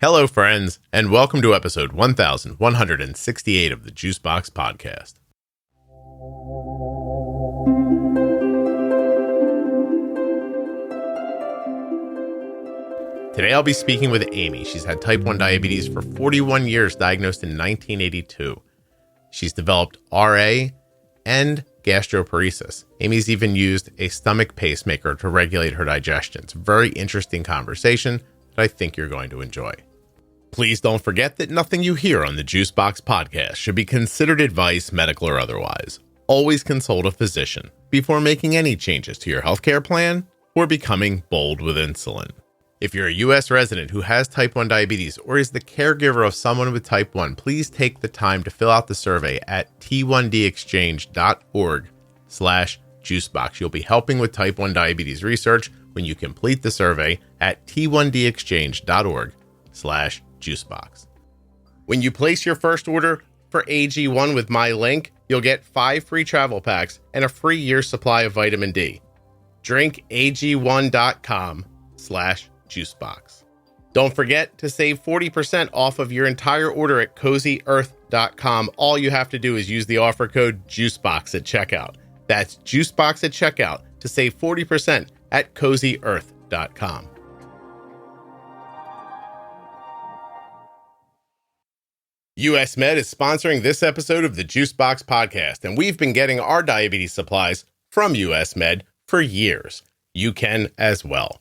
Hello, friends, and welcome to episode 1168 of the Juicebox Podcast. Today I'll be speaking with Amy. She's had type 1 diabetes for 41 years, diagnosed in 1982. She's developed RA and gastroparesis. Amy's even used a stomach pacemaker to regulate her digestion. It's a very interesting conversation that I think you're going to enjoy. Please don't forget that nothing you hear on the Juicebox Podcast should be considered advice, medical or otherwise. Always consult a physician before making any changes to your healthcare plan or becoming bold with insulin. If you're a U.S. resident who has type 1 diabetes or is the caregiver of someone with type 1, please take the time to fill out the survey at t1dexchange.org/juicebox. You'll be helping with type 1 diabetes research when you complete the survey at t1dexchange.org/juicebox. When you place your first order for AG1 with my link, you'll get 5 free travel packs and a free year's supply of vitamin D. drinkag1.com/juicebox. Don't forget to save 40% off of your entire order at CozyEarth.com. All you have to do is use the offer code JUICEBOX at checkout. That's JUICEBOX at checkout to save 40% at CozyEarth.com. US Med is sponsoring this episode of the Juicebox Podcast, and we've been getting our diabetes supplies from US Med for years. You can as well.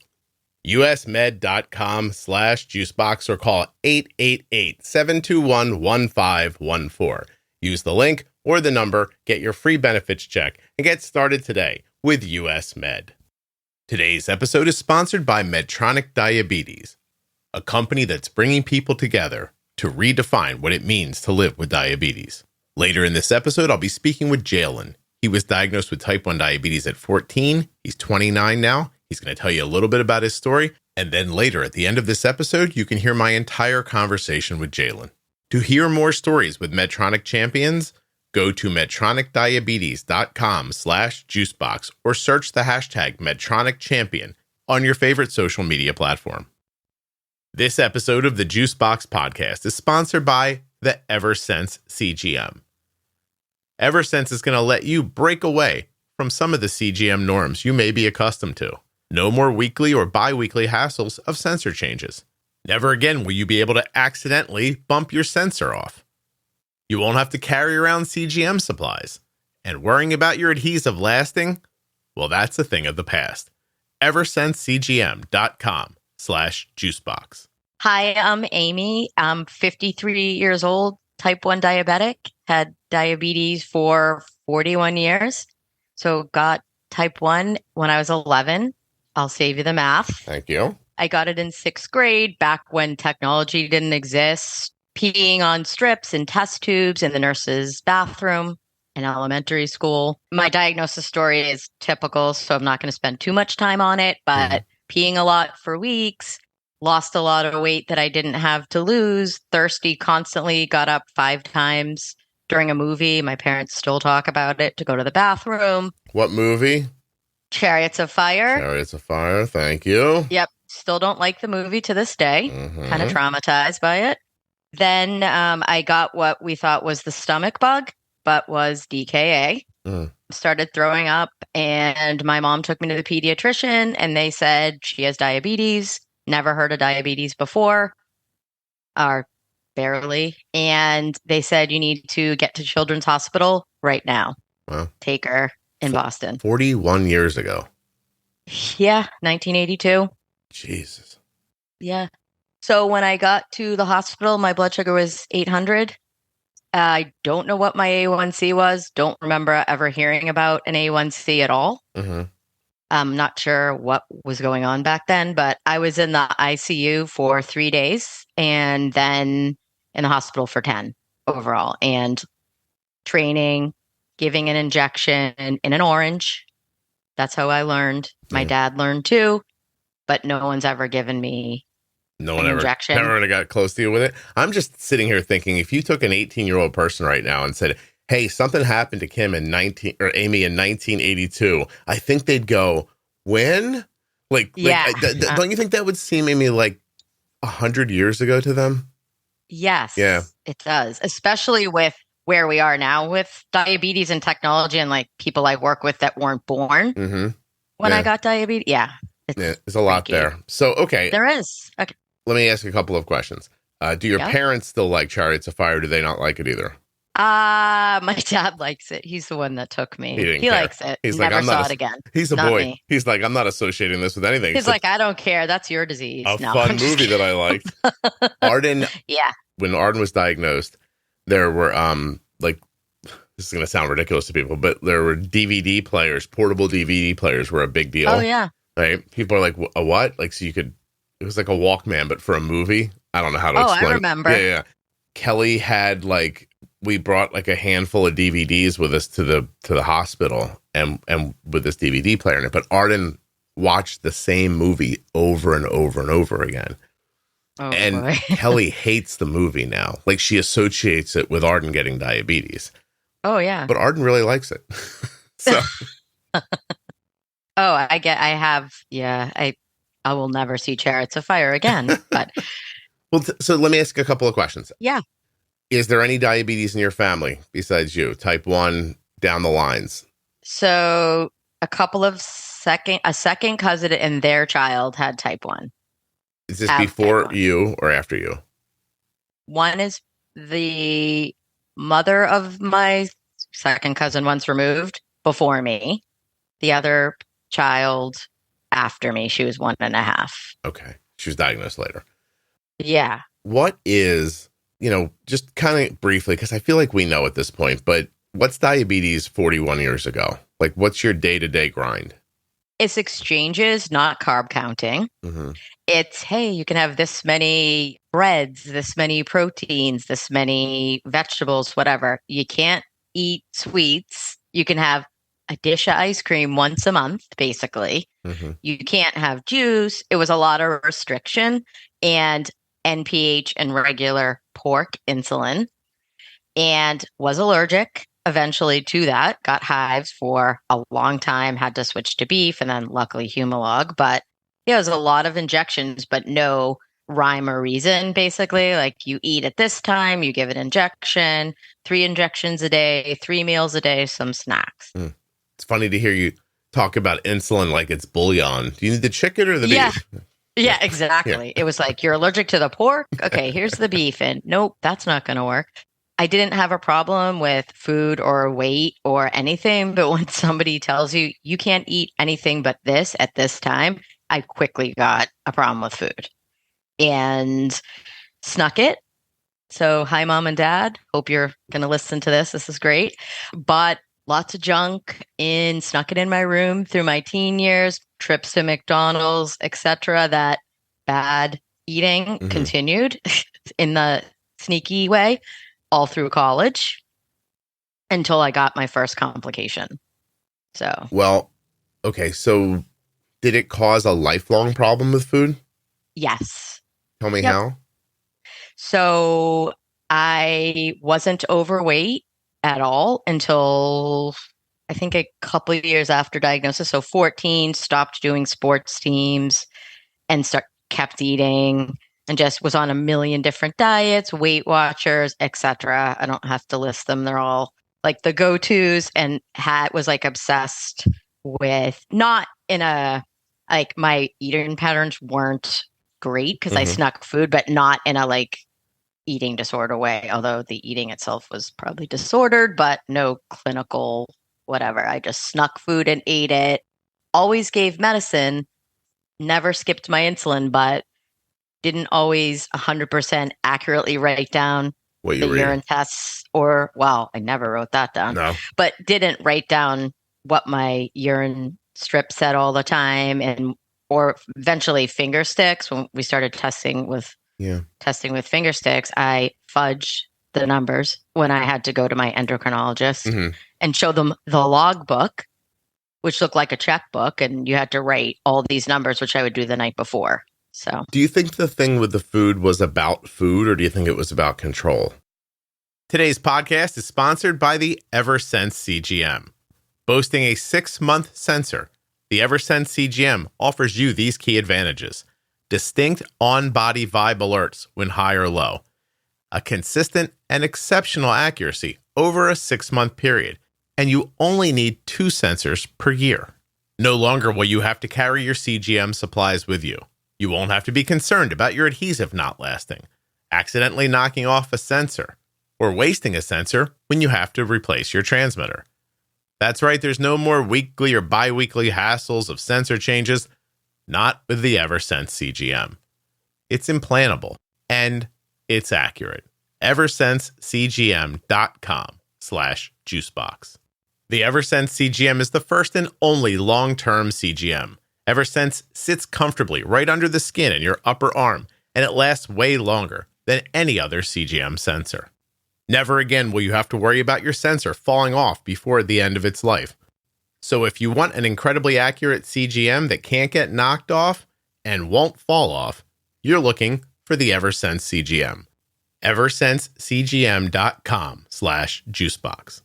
usmed.com/juicebox or call 888-721-1514. Use the link or the number, get your free benefits check, and get started today with US Med. Today's episode is sponsored by Medtronic Diabetes, a company that's bringing people together to redefine what it means to live with diabetes. Later in this episode, I'll be speaking with Jalen. He was diagnosed with type 1 diabetes at 14. He's 29 now. He's going to tell you a little bit about his story. And then later at the end of this episode, you can hear my entire conversation with Jalen. To hear more stories with Medtronic Champions, go to medtronicdiabetes.com/juicebox or search the hashtag Medtronic Champion on your favorite social media platform. This episode of the Juicebox Podcast is sponsored by the Eversense CGM. Eversense is going to let you break away from some of the CGM norms you may be accustomed to. No more weekly or bi-weekly hassles of sensor changes. Never again will you be able to accidentally bump your sensor off. You won't have to carry around CGM supplies. And worrying about your adhesive lasting? Well, that's a thing of the past. EversenseCGM.com/juicebox. Hi, I'm Amy. I'm 53 years old, type 1 diabetic, had diabetes for 41 years. So got type 1 when I was 11. I'll save you the math. Thank you. I got it in 6th grade, back when technology didn't exist, peeing on strips and test tubes in the nurse's bathroom in elementary school. My diagnosis story is typical, so I'm not going to spend too much time on it, but peeing a lot for weeks, lost a lot of weight that I didn't have to lose, thirsty constantly, got up 5 times during a movie. My parents still talk about it, to go to the bathroom. What movie? Chariots of Fire. Chariots of Fire, thank you. Yep. Still don't like the movie to this day. Kind of traumatized by it. Then I got what we thought was the stomach bug, but was DKA. Started throwing up, and my mom took me to the pediatrician, and they said she has diabetes. Never heard of diabetes before, or barely. And they said, you need to get to Children's Hospital right now. Wow. Take her in Boston. 41 years ago. Yeah, 1982. Jesus. Yeah. So when I got to the hospital, my blood sugar was 800. I don't know what my A1C was. Don't remember ever hearing about an A1C at all. I'm not sure what was going on back then, but I was in the ICU for 3 days and then in the hospital for 10 overall, and training, giving an injection in an orange. That's how I learned. My dad learned too, but no one's ever given me No one injection. Never got close to you with it. I'm just sitting here thinking, if you took an 18-year-old person right now and said, hey, something happened to Kim in Amy in 1982, I think they'd go, when? Don't you think that would seem, Amy, like 100 years ago to them? Yes, Yeah. it does, especially with where we are now with diabetes and technology and like people I work with that weren't born when I got diabetes. Yeah. There's a lot there. So, okay. There is. Okay. Let me ask you a couple of questions. Do your parents still like Chariots of Fire? Or do they not like it either? My dad likes it. He's the one that took me. He likes it. He's never like, saw it again. He's a not boy. Me. He's like, I'm not associating this with anything. He's like, I don't care. That's your disease. Fun movie that I liked. Arden. Yeah. When Arden was diagnosed, there were this is going to sound ridiculous to people, but there were DVD players, portable DVD players were a big deal. Oh yeah. Right. People are like, a what? Like, so it was like a Walkman, but for a movie. I don't know how to explain. I remember. Yeah. Kelly had we brought like a handful of DVDs with us to the hospital and with this DVD player in it. But Arden watched the same movie over and over and over again. Oh, and boy. Kelly hates the movie now. Like, she associates it with Arden getting diabetes. Oh yeah. But Arden really likes it. So I will never see Chariots of Fire again. But well, so let me ask a couple of questions. Yeah. Is there any diabetes in your family besides you? Type 1 down the lines. So a second cousin and their child had type 1. Is this before you or after you? One is the mother of my second cousin once removed before me. The other child after me. She was 1.5. Okay. She was diagnosed later. Yeah. What is, just kind of briefly, because I feel like we know at this point, but what's diabetes 41 years ago? Like, what's your day-to-day grind? It's exchanges, not carb counting. Mm-hmm. It's, hey, you can have this many breads, this many proteins, this many vegetables, whatever. You can't eat sweets. You can have a dish of ice cream once a month, basically. Mm-hmm. You can't have juice. It was a lot of restriction and NPH and regular pork insulin, and was allergic eventually to that. Got hives for a long time, had to switch to beef, and then luckily Humalog. But yeah, it was a lot of injections, but no rhyme or reason, basically. Like, you eat at this time, you give an injection, 3 injections a day, 3 meals a day, some snacks. It's funny to hear you talk about insulin like it's bouillon. Do you need the chicken or the beef? Yeah, exactly. Yeah. It was like, you're allergic to the pork? Okay, here's the beef. And nope, that's not going to work. I didn't have a problem with food or weight or anything. But when somebody tells you, you can't eat anything but this at this time, I quickly got a problem with food and snuck it. So hi, Mom and Dad. Hope you're going to listen to this. This is great. But lots of junk snuck it in my room through my teen years, trips to McDonald's, etc. That bad eating continued in the sneaky way all through college until I got my first complication. So, well, okay. So did it cause a lifelong problem with food? Yes. Tell me how. So I wasn't overweight at all until I think a couple of years after diagnosis. So 14, stopped doing sports teams and kept eating and just was on a million different diets, Weight Watchers, etc. I don't have to list them. They're all like the go-tos, and was like obsessed with, not in a, like, my eating patterns weren't great because I snuck food, but not in a like eating disorder way, although the eating itself was probably disordered, but no clinical whatever. I just snuck food and ate it. Always gave medicine, never skipped my insulin, but didn't always 100% accurately write down the urine tests, or, well, I never wrote that down, but didn't write down what my urine strip said all the time, or eventually finger sticks. When we started testing with finger sticks, I fudged the numbers when I had to go to my endocrinologist and show them the logbook, which looked like a checkbook, and you had to write all these numbers, which I would do the night before. So, do you think the thing with the food was about food, or do you think it was about control? Today's podcast is sponsored by the Eversense CGM. Boasting a 6-month sensor, the Eversense CGM offers you these key advantages: distinct on-body vibe alerts when high or low, a consistent and exceptional accuracy over a 6-month period, and you only need 2 sensors per year. No longer will you have to carry your CGM supplies with you. You won't have to be concerned about your adhesive not lasting, accidentally knocking off a sensor, or wasting a sensor when you have to replace your transmitter. That's right, there's no more weekly or bi-weekly hassles of sensor changes, not with the Eversense CGM. It's implantable, and it's accurate. EversenseCGM.com/juicebox. The Eversense CGM is the first and only long-term CGM. Eversense sits comfortably right under the skin in your upper arm, and it lasts way longer than any other CGM sensor. Never again will you have to worry about your sensor falling off before the end of its life. So if you want an incredibly accurate CGM that can't get knocked off and won't fall off, you're looking for the Eversense CGM. EversenseCGM.com/juicebox.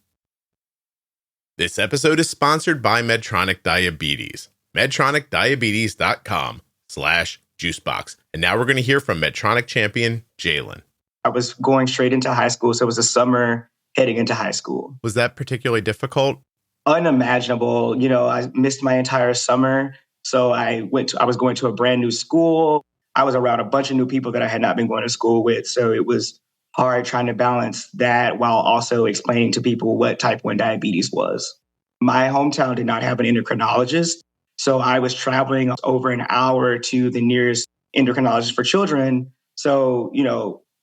This episode is sponsored by Medtronic Diabetes. MedtronicDiabetes.com/juicebox. And now we're going to hear from Medtronic champion Jalen. I was going straight into high school, so it was a summer heading into high school. Was that particularly difficult? Unimaginable. I missed my entire summer. So I was going to a brand new school. I was around a bunch of new people that I had not been going to school with. So it was hard trying to balance that while also explaining to people what type 1 diabetes was. My hometown did not have an endocrinologist. So I was traveling over an hour to the nearest endocrinologist for children. So,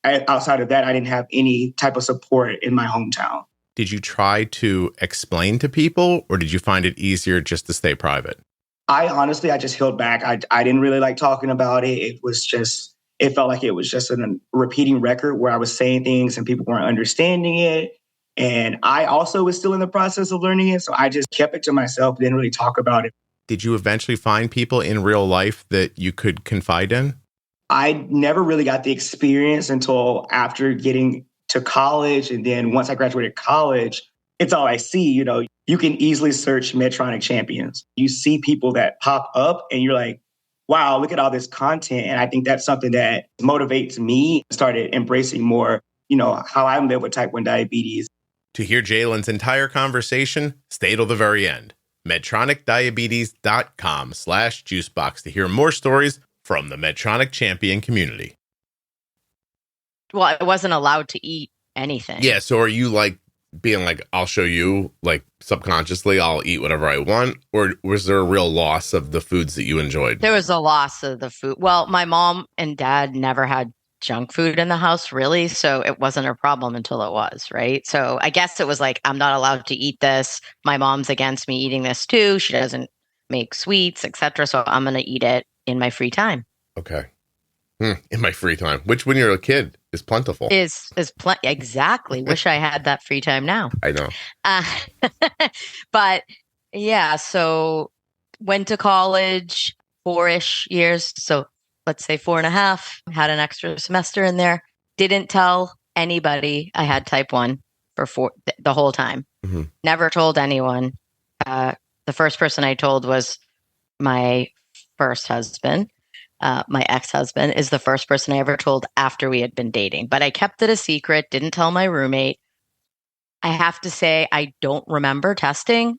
outside of that, I didn't have any type of support in my hometown. Did you try to explain to people, or did you find it easier just to stay private? I just held back. I didn't really like talking about it. It felt like it was just a repeating record where I was saying things and people weren't understanding it. And I also was still in the process of learning it. So I just kept it to myself, didn't really talk about it. Did you eventually find people in real life that you could confide in? I never really got the experience until after getting to college. And then once I graduated college, it's all I see. You can easily search Medtronic Champions. You see people that pop up and you're like, wow, look at all this content. And I think that's something that motivates me. Started embracing more, how I live with type 1 diabetes. To hear Jalen's entire conversation, stay till the very end. MedtronicDiabetes.com/juicebox to hear more stories from the Medtronic champion community. Well, I wasn't allowed to eat anything. Yeah, so are you being I'll show you, subconsciously, I'll eat whatever I want? Or was there a real loss of the foods that you enjoyed? There was a loss of the food. Well, my mom and dad never had junk food in the house, really. So it wasn't a problem until it was, right? So I guess it was I'm not allowed to eat this. My mom's against me eating this too. She doesn't make sweets, etc. So I'm going to eat it in my free time. Okay. In my free time, which when you're a kid is plentiful. Exactly. Wish I had that free time now. I know. But yeah, so went to college 4-ish years. So let's say 4.5, had an extra semester in there. Didn't tell anybody I had type 1 for the whole time. Mm-hmm. Never told anyone. The first person I told was my first husband. My ex-husband is the first person I ever told after we had been dating, but I kept it a secret, didn't tell my roommate. I have to say, I don't remember testing,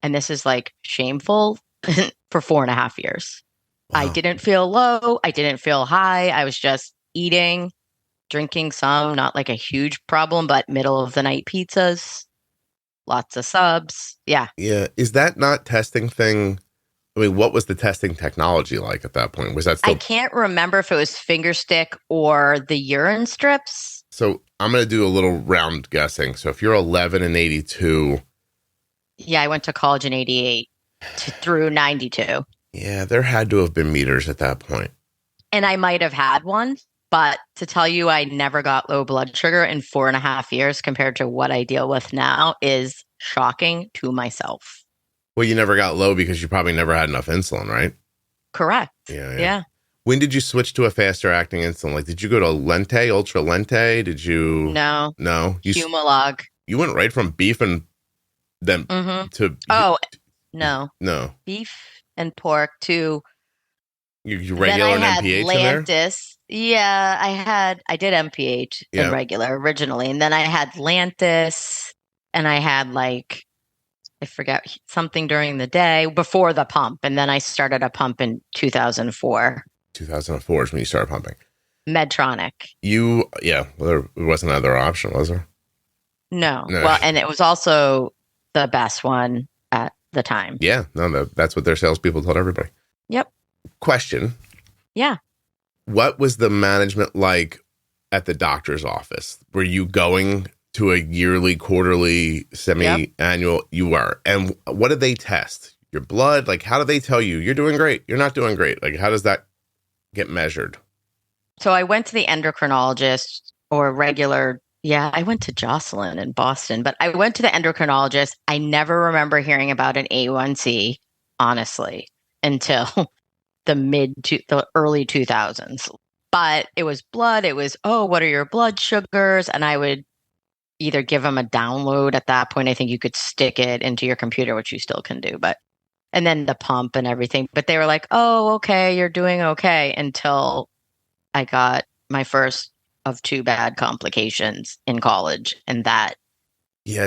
and this is shameful, for 4.5 years. Wow. I didn't feel low. I didn't feel high. I was just eating, drinking some, not a huge problem, but middle of the night pizzas, lots of subs. Yeah. Yeah. Is that not testing thing? I mean, what was the testing technology like at that point? Was that still... I can't remember if it was finger stick or the urine strips. So I'm going to do a little round guessing. So if you're 11 and 82. Yeah, I went to college in 88 through 92. Yeah, there had to have been meters at that point. And I might have had one, but to tell you I never got low blood sugar in 4.5 years compared to what I deal with now is shocking to myself. Well, you never got low because you probably never had enough insulin, right? Correct. Yeah. When did you switch to a faster acting insulin? Did you go to Lente, Ultra Lente? Did you? No. Humalog. You went right from beef and then to... Oh, no. No. Beef and pork to You regular and MPH in there? Lantus. Yeah, I did MPH and regular originally. And then I had Lantus and I had I forget something during the day before the pump. And then I started a pump in 2004. 2004 is when you started pumping. Medtronic. Well, there wasn't another option, was there? No. Well, and it was also the best one at the time. Yeah. No, that's what their salespeople told everybody. Yep. Question. Yeah. What was the management like at the doctor's office? Were you going to a yearly, quarterly, semi-annual? Yep. You were. And what did they test? Your blood? How do they tell you you're doing great? You're not doing great. How does that get measured? So I went to the endocrinologist or regular. Yeah, I went to Jocelyn in Boston, but I went to the endocrinologist. I never remember hearing about an A1C, honestly, until the early 2000s. But it was blood. It was, what are your blood sugars? And I would either give them a download. At that point, I think you could stick it into your computer, which you still can do. And then the pump and everything. But they were like, oh, okay, you're doing okay, until I got my first of 2 bad complications in college. And that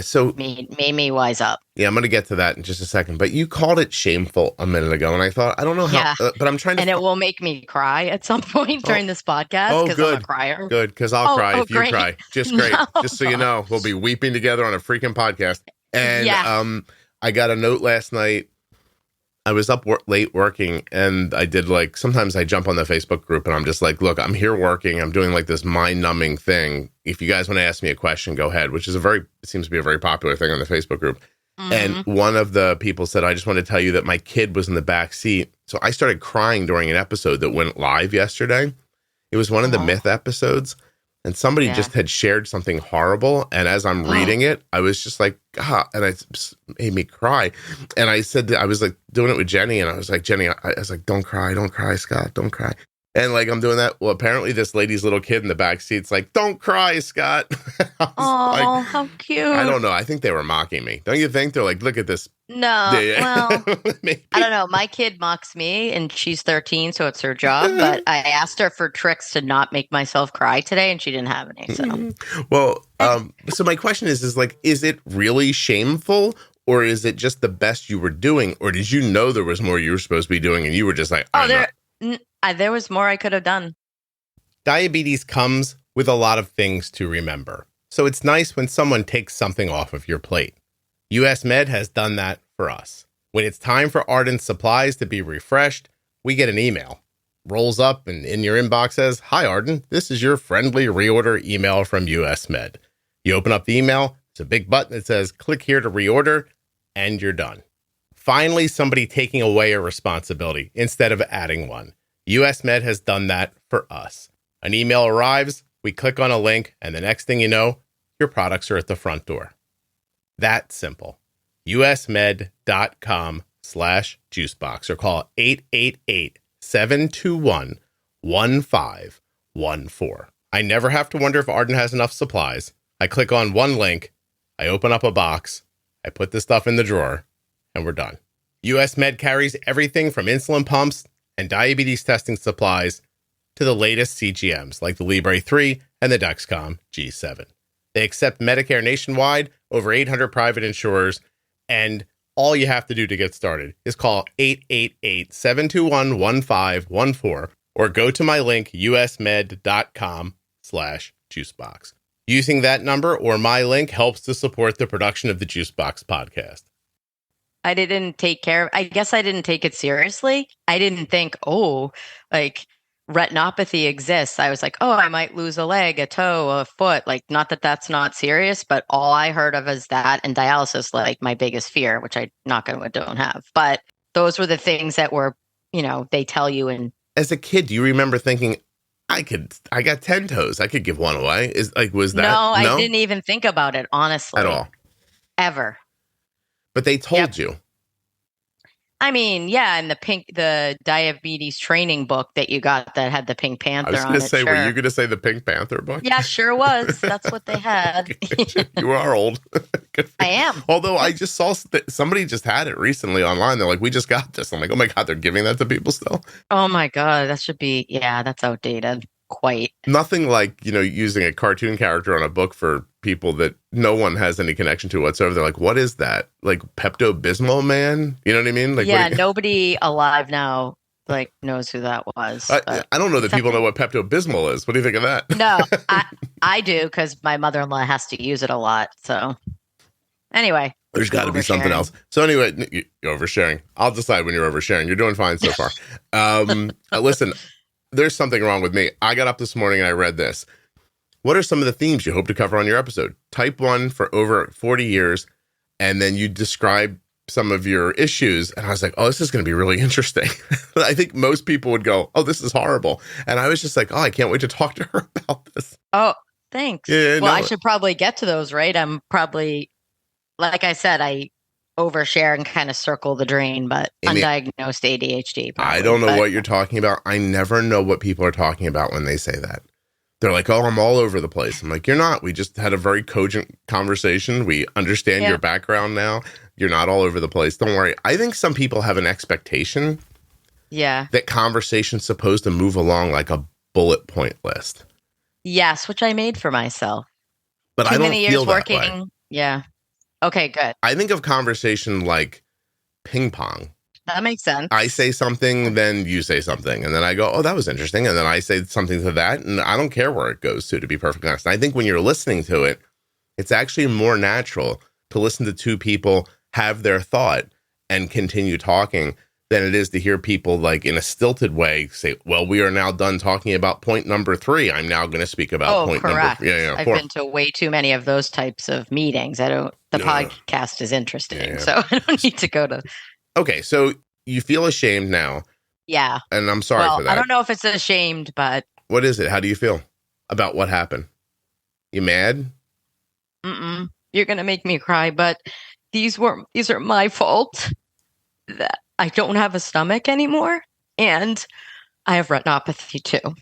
so made me wise up. Yeah, I'm going to get to that in just a second. But you called it shameful a minute ago. And I thought, I don't know how, but I'm trying to. And it will make me cry at some point during this podcast because I'm a crier. Good, because I'll cry if you great. cry. Just great. No. Just so you know, we'll be weeping together on a freaking podcast. And I got a note last night. I was up late working, and I did sometimes I jump on the Facebook group and I'm just like, look, I'm here working. I'm doing this mind numbing thing. If you guys want to ask me a question, go ahead, which is it seems to be a very popular thing on the Facebook group. Mm-hmm. And one of the people said, I just want to tell you that my kid was in the back seat. So I started crying during an episode that went live yesterday. It was one of the myth episodes. And somebody just had shared something horrible. And as I'm reading it, I was just like, God, and it made me cry. And I said, I was doing it with Jenny. And I was like, Jenny, I was like, don't cry, Scott, don't cry. And I'm doing that. Well, apparently this lady's little kid in the back seat's like, don't cry, Scott. Oh, how cute. I don't know. I think they were mocking me. Don't you think? They're like, look at this. No, well, I don't know. My kid mocks me and she's 13, so it's her job. But I asked her for tricks to not make myself cry today and she didn't have any. So, well, so my question is it really shameful, or is it just the best you were doing? Or did you know there was more you were supposed to be doing and you were just like, there was more I could have done. Diabetes comes with a lot of things to remember. So it's nice when someone takes something off of your plate. US Med has done that for us. When it's time for Arden supplies to be refreshed, we get an email. Rolls up and in your inbox says, "Hi Arden, this is your friendly reorder email from US Med." You open up the email, it's a big button that says, "Click here to reorder," and you're done. Finally, somebody taking away a responsibility instead of adding one. US Med has done that for us. An email arrives, we click on a link, and the next thing you know, your products are at the front door. That simple. usmed.com/juicebox or call 888-721-1514. I never have to wonder if Arden has enough supplies. I click on one link, I open up a box, I put the stuff in the drawer, and we're done. US Med carries everything from insulin pumps and diabetes testing supplies to the latest CGMs like the Libre 3 and the Dexcom G7. They accept Medicare nationwide, over 800 private insurers, and all you have to do to get started is call 888-721-1514 or go to my link, usmed.com/juicebox. Using that number or my link helps to support the production of the Juicebox podcast. I guess I didn't take it seriously. I didn't think, retinopathy exists. I was like, I might lose a leg, a toe, a foot. Not that that's not serious, but all I heard of is that and dialysis, my biggest fear, which I don't have. But those were the things that were, they tell you. And as a kid, do you remember thinking, I got 10 toes, I could give one away? Was that? No, I didn't even think about it, honestly. At all. Ever. But they told you. I mean, yeah, and the diabetes training book that you got that had the Pink I Panther was on going it. to say, Sure. were you going to say the Pink Panther book? Yeah, sure was. That's what they had. You are old. I am. Although I just saw somebody just had it recently online. They're like, we just got this. I'm like, oh my God, they're giving that to people still? Oh my God, that should be, yeah, that's outdated. Quite. Nothing like, using a cartoon character on a book for people that no one has any connection to whatsoever. They're like, what is that? Like Pepto-Bismol man? You know what I mean? Like, yeah, nobody alive now knows who that was. I don't know that people know what Pepto-Bismol is. What do you think of that? No, I do, because my mother-in-law has to use it a lot. So anyway. There's got to be something else. So anyway, you're oversharing. I'll decide when you're oversharing. You're doing fine so far. Listen, there's something wrong with me. I got up this morning and I read this. What are some of the themes you hope to cover on your episode? Type 1 for over 40 years. And then you describe some of your issues. And I was like, oh, this is going to be really interesting. I think most people would go, oh, this is horrible. And I was just like, oh, I can't wait to talk to her about this. Oh, thanks. Yeah, well, I should probably get to those, right? I'm probably, like I said, I overshare and kind of circle the drain, but Amy, undiagnosed ADHD. Probably, I don't know what you're talking about. I never know what people are talking about when they say that. They're like, oh, I'm all over the place. I'm like, you're not. We just had a very cogent conversation. We understand your background now. You're not all over the place. Don't worry. I think some people have an expectation that conversation's supposed to move along like a bullet point list. Yes, which I made for myself. But I don't feel that working. way. Yeah. Okay, good. I think of conversation like ping pong. That makes sense. I say something, then you say something, and then I go, oh, that was interesting. And then I say something to that, and I don't care where it goes to be perfectly honest. And I think when you're listening to it, it's actually more natural to listen to two people have their thought and continue talking than it is to hear people like in a stilted way say, well, we are now done talking about point number 3. I'm now going to speak about point correct. number I've been to way too many of those types of meetings. The podcast is interesting, so I don't need to go to. Okay, so you feel ashamed now. Yeah. And I'm sorry for that. I don't know if it's ashamed, but. What is it? How do you feel about what happened? You mad? You're going to make me cry, but these are my fault that I don't have a stomach anymore, and I have retinopathy too.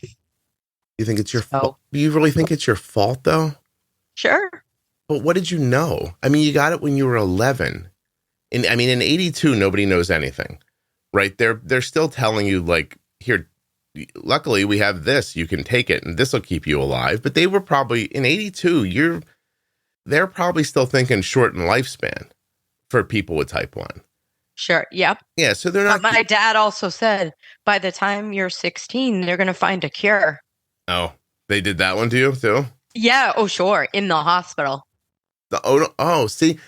You think it's your fault? Do you really think it's your fault, though? Sure. But what did you know? I mean, you got it when you were 11. In 82, nobody knows anything, right? They're still telling you, like, here, luckily we have this, you can take it, and this will keep you alive. But they were probably, in 82, they're probably still thinking shortened lifespan for people with type 1. Sure. Yep. Yeah. So they're not. But my dad also said by the time you're 16, they're going to find a cure. Oh, they did that one to you too? Yeah. Oh, sure. In the hospital. See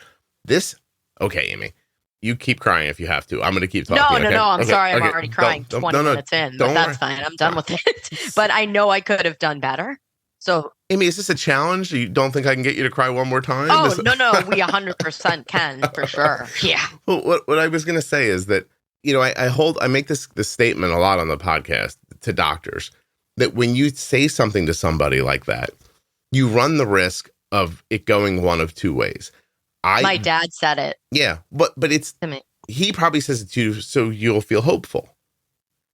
this. Okay, Amy, you keep crying if you have to. I'm going to keep talking. No. I'm sorry. I'm already crying 20 minutes in, but that's fine. I'm done with it. But I know I could have done better. So, Amy, is this a challenge? You don't think I can get you to cry one more time? Oh, no. We 100% can for sure. Yeah. Well, what I was going to say is that, I make this statement a lot on the podcast to doctors that when you say something to somebody like that, you run the risk of it going one of two ways. My dad said it. Yeah, but it's he probably says it to you so you'll feel hopeful.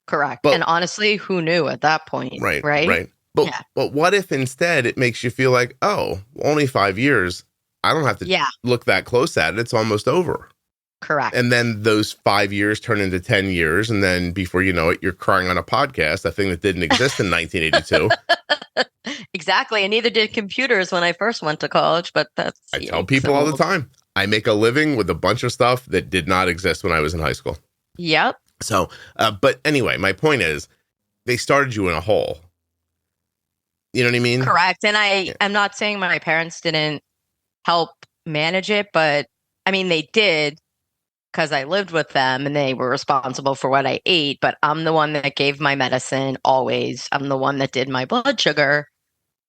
Correct. But, and honestly, who knew at that point? Right. But what if instead it makes you feel like, oh, only 5 years. I don't have to look that close at it. It's almost over. Correct. And then those 5 years turn into 10 years. And then before you know it, you're crying on a podcast, a thing that didn't exist in 1982. Exactly. And neither did computers when I first went to college. But I tell people all the time, I make a living with a bunch of stuff that did not exist when I was in high school. Yep. So, but anyway, my point is they started you in a hole. You know what I mean? Correct. And I'm not saying my parents didn't help manage it, but I mean, they did because I lived with them and they were responsible for what I ate. But I'm the one that gave my medicine always. I'm the one that did my blood sugar.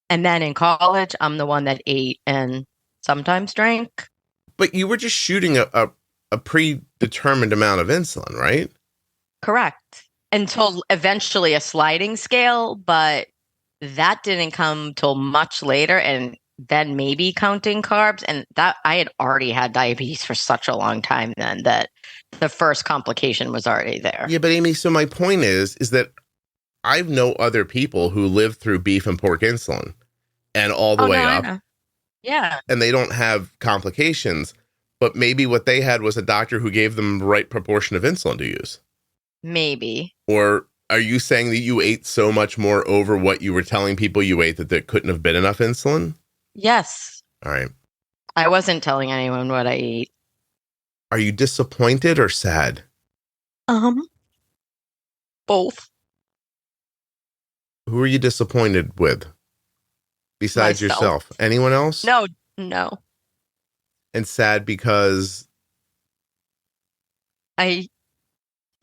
And then in college, I'm the one that ate and sometimes drank. But you were just shooting a predetermined amount of insulin, right? Correct. Until eventually a sliding scale, but that didn't come till much later, and then maybe counting carbs. And that I had already had diabetes for such a long time then that the first complication was already there. Yeah, but Amy, so my point is that I know other people who live through beef and pork insulin and all the way up. Yeah. And they don't have complications, but maybe what they had was a doctor who gave them the right proportion of insulin to use. Maybe. Or are you saying that you ate so much more over what you were telling people you ate that there couldn't have been enough insulin? Yes. All right. I wasn't telling anyone what I ate. Are you disappointed or sad? Both. Who are you disappointed with? Besides Myself. yourself? Anyone else? No. And sad because I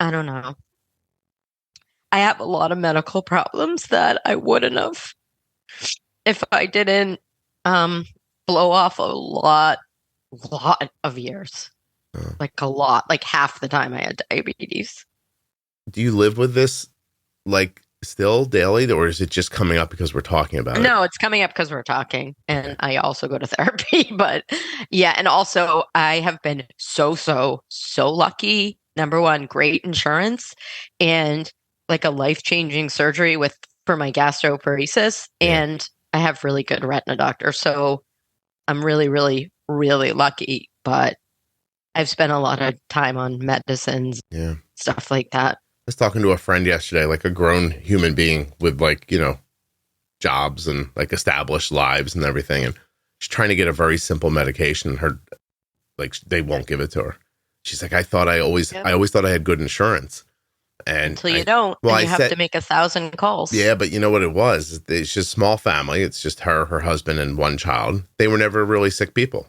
don't know. I have a lot of medical problems that I wouldn't have if I didn't blow off a lot of years. Like a lot. Like half the time I had diabetes. do you live with this like still daily, or is it just coming up because we're talking about it? No, it's coming up because we're talking. And I also go to therapy. But yeah, and also I have been so lucky. Number one, great insurance and like a life-changing surgery for my gastroparesis. Yeah. And I have really good retina doctors. So I'm really, really, really lucky. But I've spent a lot of time on medicines, stuff like that. I was talking to a friend yesterday, like a grown human being with like, jobs and like established lives and everything. And she's trying to get a very simple medication. They won't give it to her. She's like, I always thought I had good insurance. And until you don't, well, and you have to make 1,000 calls. Yeah, but you know what it was? It's just a small family. It's just her husband, and one child. They were never really sick people.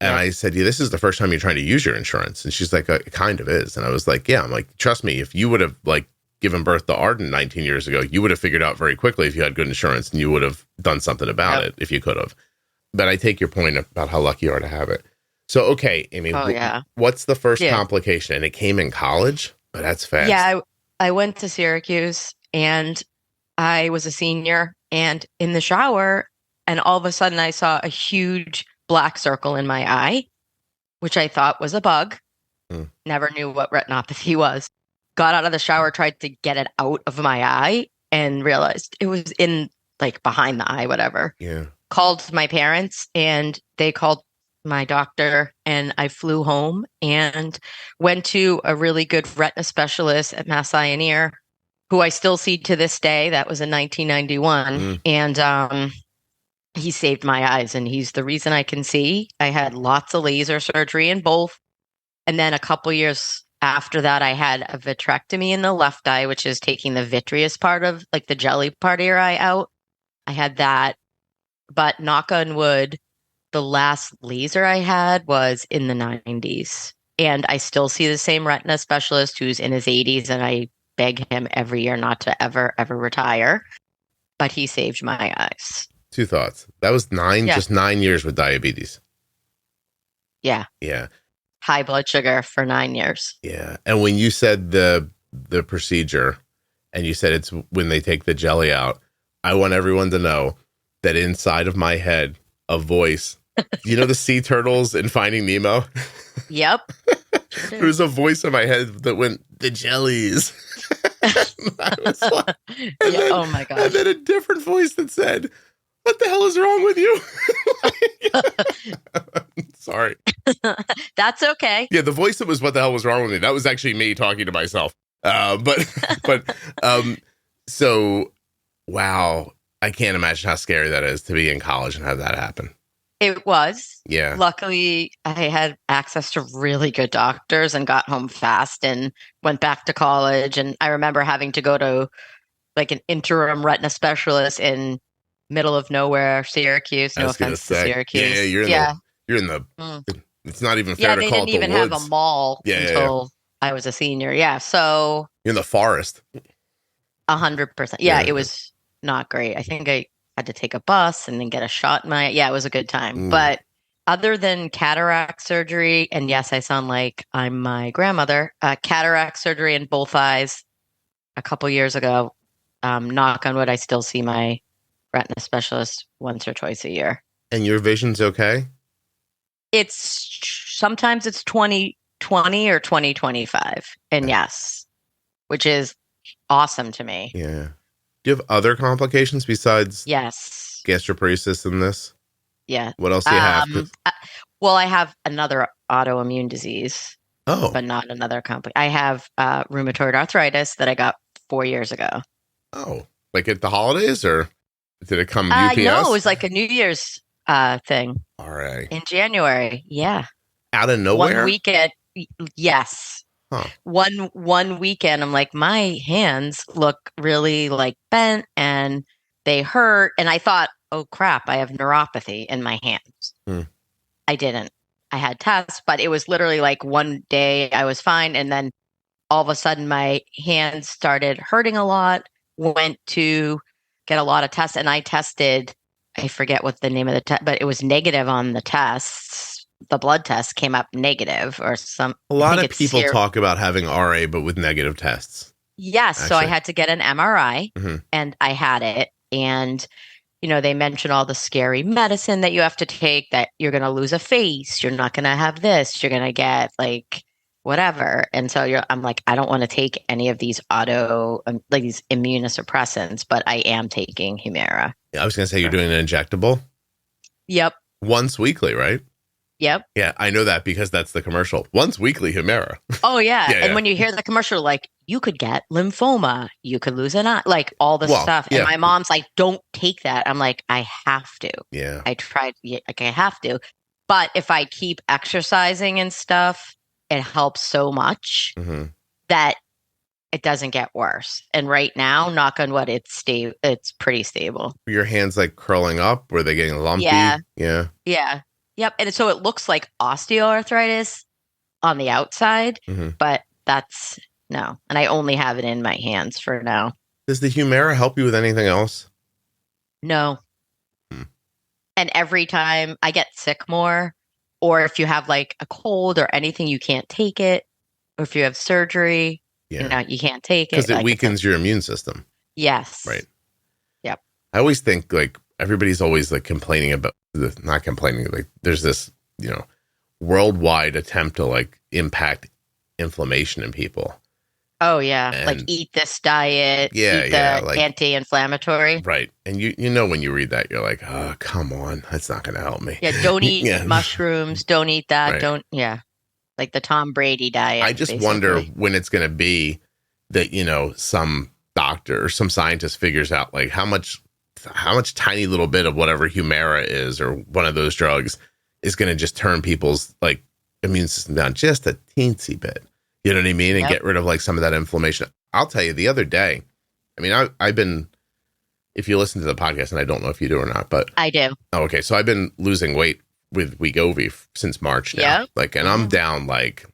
And I said, this is the first time you're trying to use your insurance. And she's like, it kind of is. And I was like, I'm like, trust me, if you would have like given birth to Arden 19 years ago, you would have figured out very quickly if you had good insurance, and you would have done something about it if you could have. But I take your point about how lucky you are to have it. So, okay, Amy, what's the first complication? And it came in college? Oh, that's fast. Yeah, I went to Syracuse, and I was a senior, and in the shower, and all of a sudden I saw a huge black circle in my eye, which I thought was a bug. Never knew what retinopathy was. Got out of the shower, tried to get it out of my eye, and realized it was in like behind the eye, whatever. Yeah. Called my parents, and they called my doctor, and I flew home and went to a really good retina specialist at Mass Eye, who I still see to this day. That was in 1991. And he saved my eyes, and he's the reason I can see. I had lots of laser surgery in both. And then a couple years after that, I had a vitrectomy in the left eye, which is taking the vitreous part of like the jelly part of your eye out. I had that. But knock on wood, the last laser I had was in the 90s. And I still see the same retina specialist who's in his 80s. And I beg him every year not to ever retire. But he saved my eyes. Two thoughts. That was just 9 years with diabetes. Yeah. Yeah. High blood sugar for 9 years. Yeah. And when you said the procedure, and you said it's when they take the jelly out, I want everyone to know that inside of my head, a voice, the sea turtles in Finding Nemo? Yep. There was a voice in my head that went, the jellies. I was like, oh my gosh. And then a different voice that said, what the hell is wrong with you? Sorry. That's okay. Yeah, the voice that was what the hell was wrong with me, that was actually me talking to myself. So, wow. I can't imagine how scary that is to be in college and have that happen. It was. Yeah. Luckily, I had access to really good doctors and got home fast and went back to college. And I remember having to go to like an interim retina specialist in middle of nowhere, Syracuse. No offense to Syracuse. Yeah, you're in the it's not even fair to call it the woods. They didn't even have a mall until I was a senior. Yeah, so you're in the forest. 100%. Yeah, it was not great. I think I had to take a bus and then get a shot in my. Yeah, it was a good time. But other than cataract surgery, and yes, I sound like I'm my grandmother. Cataract surgery in both eyes a couple years ago. Knock on wood, I still see my retina specialist once or twice a year. And your vision's okay? Sometimes it's 20/20 2020 or 2025. And yes, which is awesome to me. Yeah. Do you have other complications besides Yes. gastroparesis in this? Yeah. What else do you have? Well, I have another autoimmune disease, Oh, but not another I have rheumatoid arthritis that I got 4 years ago. oh, like at the holidays, or did it come UPS? No, it was like a New Year's thing. All right. In January. Yeah. Out of nowhere? One weekend. Yes. Huh. One weekend, I'm like, my hands look really like bent and they hurt. And I thought, oh crap, I have neuropathy in my hands. I didn't. I had tests, but it was literally like one day I was fine. And then all of a sudden my hands started hurting a lot, went to get a lot of tests. And I tested, I forget what the name of the test, but it was negative on the tests. The blood test came up negative or some. A lot of people talk about having RA, but with negative tests. Yes. Actually. So I had to get an MRI and I had it. And, you know, they mention all the scary medicine that you have to take, that you're going to lose a face. You're not going to have this. You're going to get like whatever. And so I'm like, I don't want to take any of these like these immunosuppressants, but I am taking Humira. Yeah, I was going to say you're doing an injectable. Yep. Once weekly, right? Yep. Yeah, I know that because that's the commercial. Once weekly Humira. Oh, yeah. And when you hear the commercial, like, you could get lymphoma, you could lose an eye, like all this stuff. And my mom's like, don't take that. I'm like, I have to. Yeah. I tried, like, I have to. But if I keep exercising and stuff, it helps so much that it doesn't get worse. And right now, knock on wood, it's pretty stable. Were your hands like curling up? Were they getting lumpy? Yeah. Yeah. Yeah. Yep. And so it looks like osteoarthritis on the outside, but that's no. And I only have it in my hands for now. Does the Humira help you with anything else? No. And every time I get sick more, or if you have like a cold or anything, you can't take it. Or if you have surgery, you can't take it. Because it weakens your immune system. Yes. Right. Yep. I always think like everybody's always like complaining about not complaining, like there's this, you know, worldwide attempt to like impact inflammation in people. Oh yeah. And like eat this diet, eat like, anti-inflammatory. Right. And you know, when you read that, you're like, oh, come on, that's not going to help me. Yeah. Don't eat mushrooms. Don't eat that. Right. Don't. Yeah. Like the Tom Brady diet. I just wonder when it's going to be that, you know, some doctor or some scientist figures out like how much tiny little bit of whatever Humira is or one of those drugs is going to just turn people's like immune system down just a teensy bit. You know what I mean? And get rid of like some of that inflammation. I'll tell you the other day, I mean, I've been, if you listen to the podcast, and I don't know if you do or not, but I do. Oh, okay. So I've been losing weight with Wegovy since March now. Yeah. Like, and I'm down like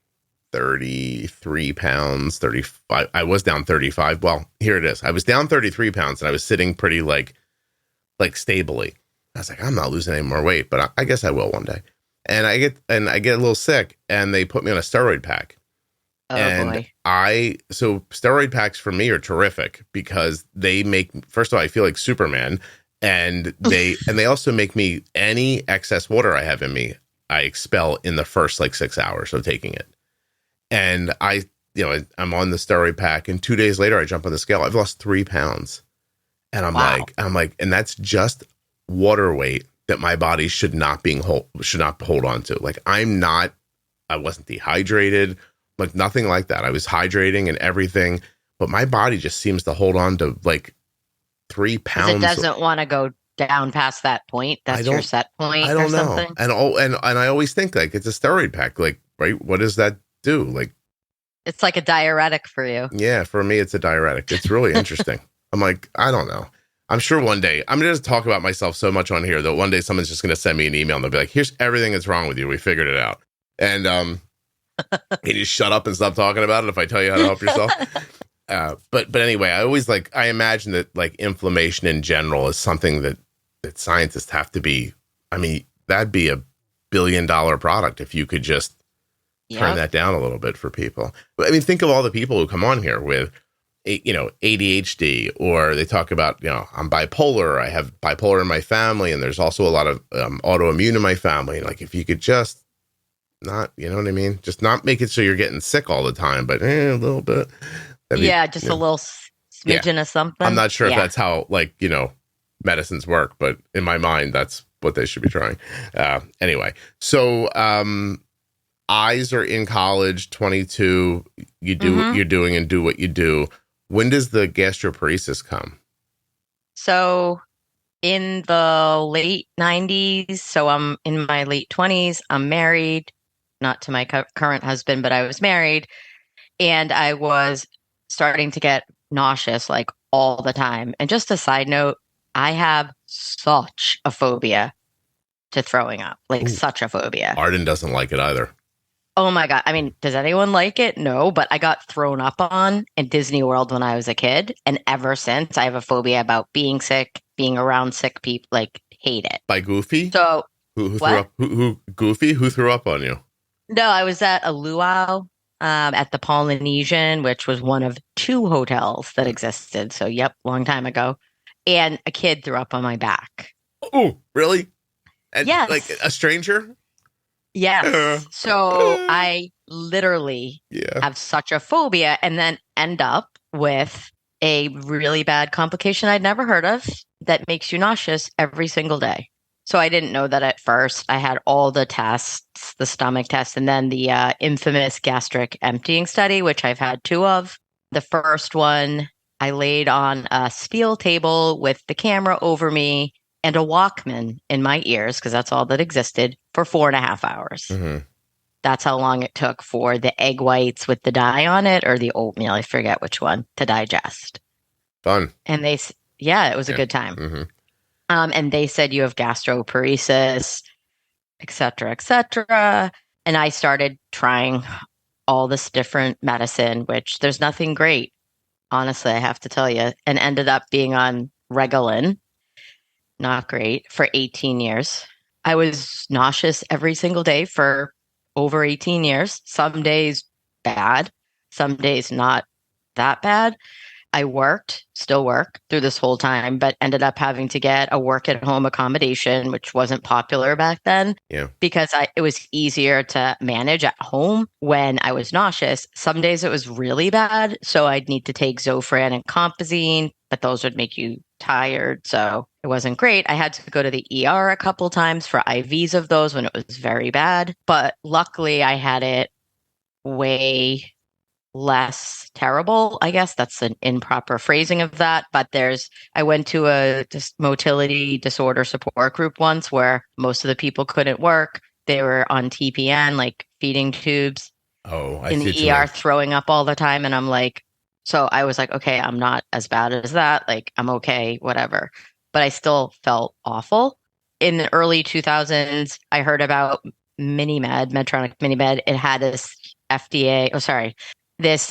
33 pounds, 35. I was down 35. Well, here it is. I was down 33 pounds and I was sitting pretty like stably. I was like, I'm not losing any more weight, but I guess I will one day. And I get a little sick and they put me on a steroid pack. Oh, and boy. So steroid packs for me are terrific because they make, first of all, I feel like Superman, and they also make me, any excess water I have in me, I expel in the first like 6 hours of taking it. And I'm on the steroid pack, and 2 days later I jump on the scale. I've lost 3 pounds. And I'm like, and that's just water weight that my body should not hold on to. Like I wasn't dehydrated, like nothing like that. I was hydrating and everything, but my body just seems to hold on to like 3 pounds. It doesn't want to go down past that point. That's your set point. I don't know. Something? And I always think like it's a steroid pack. Like, right? What does that do? Like, it's like a diuretic for you. Yeah, for me, it's a diuretic. It's really interesting. I'm like, I don't know. I'm sure one day I'm going to talk about myself so much on here that one day someone's just going to send me an email and they'll be like, here's everything that's wrong with you. We figured it out. And can you shut up and stop talking about it if I tell you how to help yourself? But anyway, I imagine that like inflammation in general is something that scientists have to be, I mean, that'd be $1 billion product if you could just turn that down a little bit for people. I mean, think of all the people who come on here with, ADHD, or they talk about, I'm bipolar. I have bipolar in my family, and there's also a lot of autoimmune in my family. Like, if you could just not, you know what I mean? Just not make it so you're getting sick all the time, but a little bit. A little smidgen of something. I'm not sure if that's how, like, you know, medicines work, but in my mind, that's what they should be trying. Anyway, so eyes are in college, 22. You do what you're doing and do what you do. When does the gastroparesis come? So in the late 90s, so I'm in my late 20s. I'm married, not to my current husband, but I was married. And I was starting to get nauseous like all the time. And just a side note, I have such a phobia to throwing up, like such a phobia. Arden doesn't like it either. Oh my God. I mean, does anyone like it? No, but I got thrown up on in Disney World when I was a kid. And ever since, I have a phobia about being sick, being around sick people, like hate it. By Goofy? So who threw up? Goofy? Who threw up on you? No, I was at a luau at the Polynesian, which was one of 2 hotels that existed. So, long time ago. And a kid threw up on my back. Oh, really? And, yes. Like a stranger? Yes. So I literally have such a phobia and then end up with a really bad complication I'd never heard of that makes you nauseous every single day. So I didn't know that at first. I had all the tests, the stomach test, and then the infamous gastric emptying study, which I've had 2 of. The first one, I laid on a steel table with the camera over me and a Walkman in my ears, because that's all that existed, for 4.5 hours. Mm-hmm. That's how long it took for the egg whites with the dye on it or the oatmeal, I forget which one, to digest. Fun. And it was a good time. Mm-hmm. And they said you have gastroparesis, et cetera, et cetera. And I started trying all this different medicine, which there's nothing great, honestly, I have to tell you, and ended up being on Regalen. Not great, for 18 years. I was nauseous every single day for over 18 years. Some days bad, some days not that bad. I still work through this whole time, but ended up having to get a work at home accommodation, which wasn't popular back then because it was easier to manage at home when I was nauseous. Some days it was really bad. So I'd need to take Zofran and Compazine, but those would make you tired. So it wasn't great. I had to go to the ER a couple times for IVs of those when it was very bad. But luckily I had it way less terrible. I guess that's an improper phrasing of that. But I went to a motility disorder support group once where most of the people couldn't work. They were on TPN, like feeding tubes in the ER, throwing up all the time. And I'm like, so I was like, okay, I'm not as bad as that. Like, I'm okay, whatever. But I still felt awful. In the early 2000s, I heard about Medtronic MiniMed. It had this this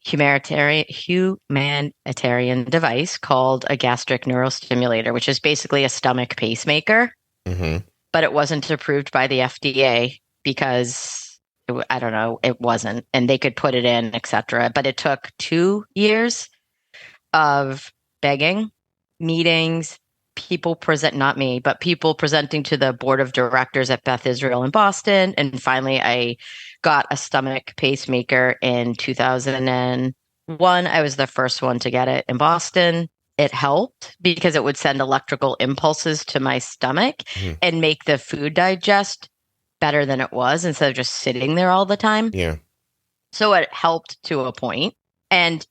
humanitarian device called a gastric neurostimulator, which is basically a stomach pacemaker. Mm-hmm. But it wasn't approved by the FDA because I don't know, it wasn't, and they could put it in, etc. But it took 2 years of begging, meetings, people presenting to the board of directors at Beth Israel in Boston. And finally, I got a stomach pacemaker in 2001. I was the first one to get it in Boston. It helped because it would send electrical impulses to my stomach and make the food digest better than it was instead of just sitting there all the time. Yeah. So it helped to a point. And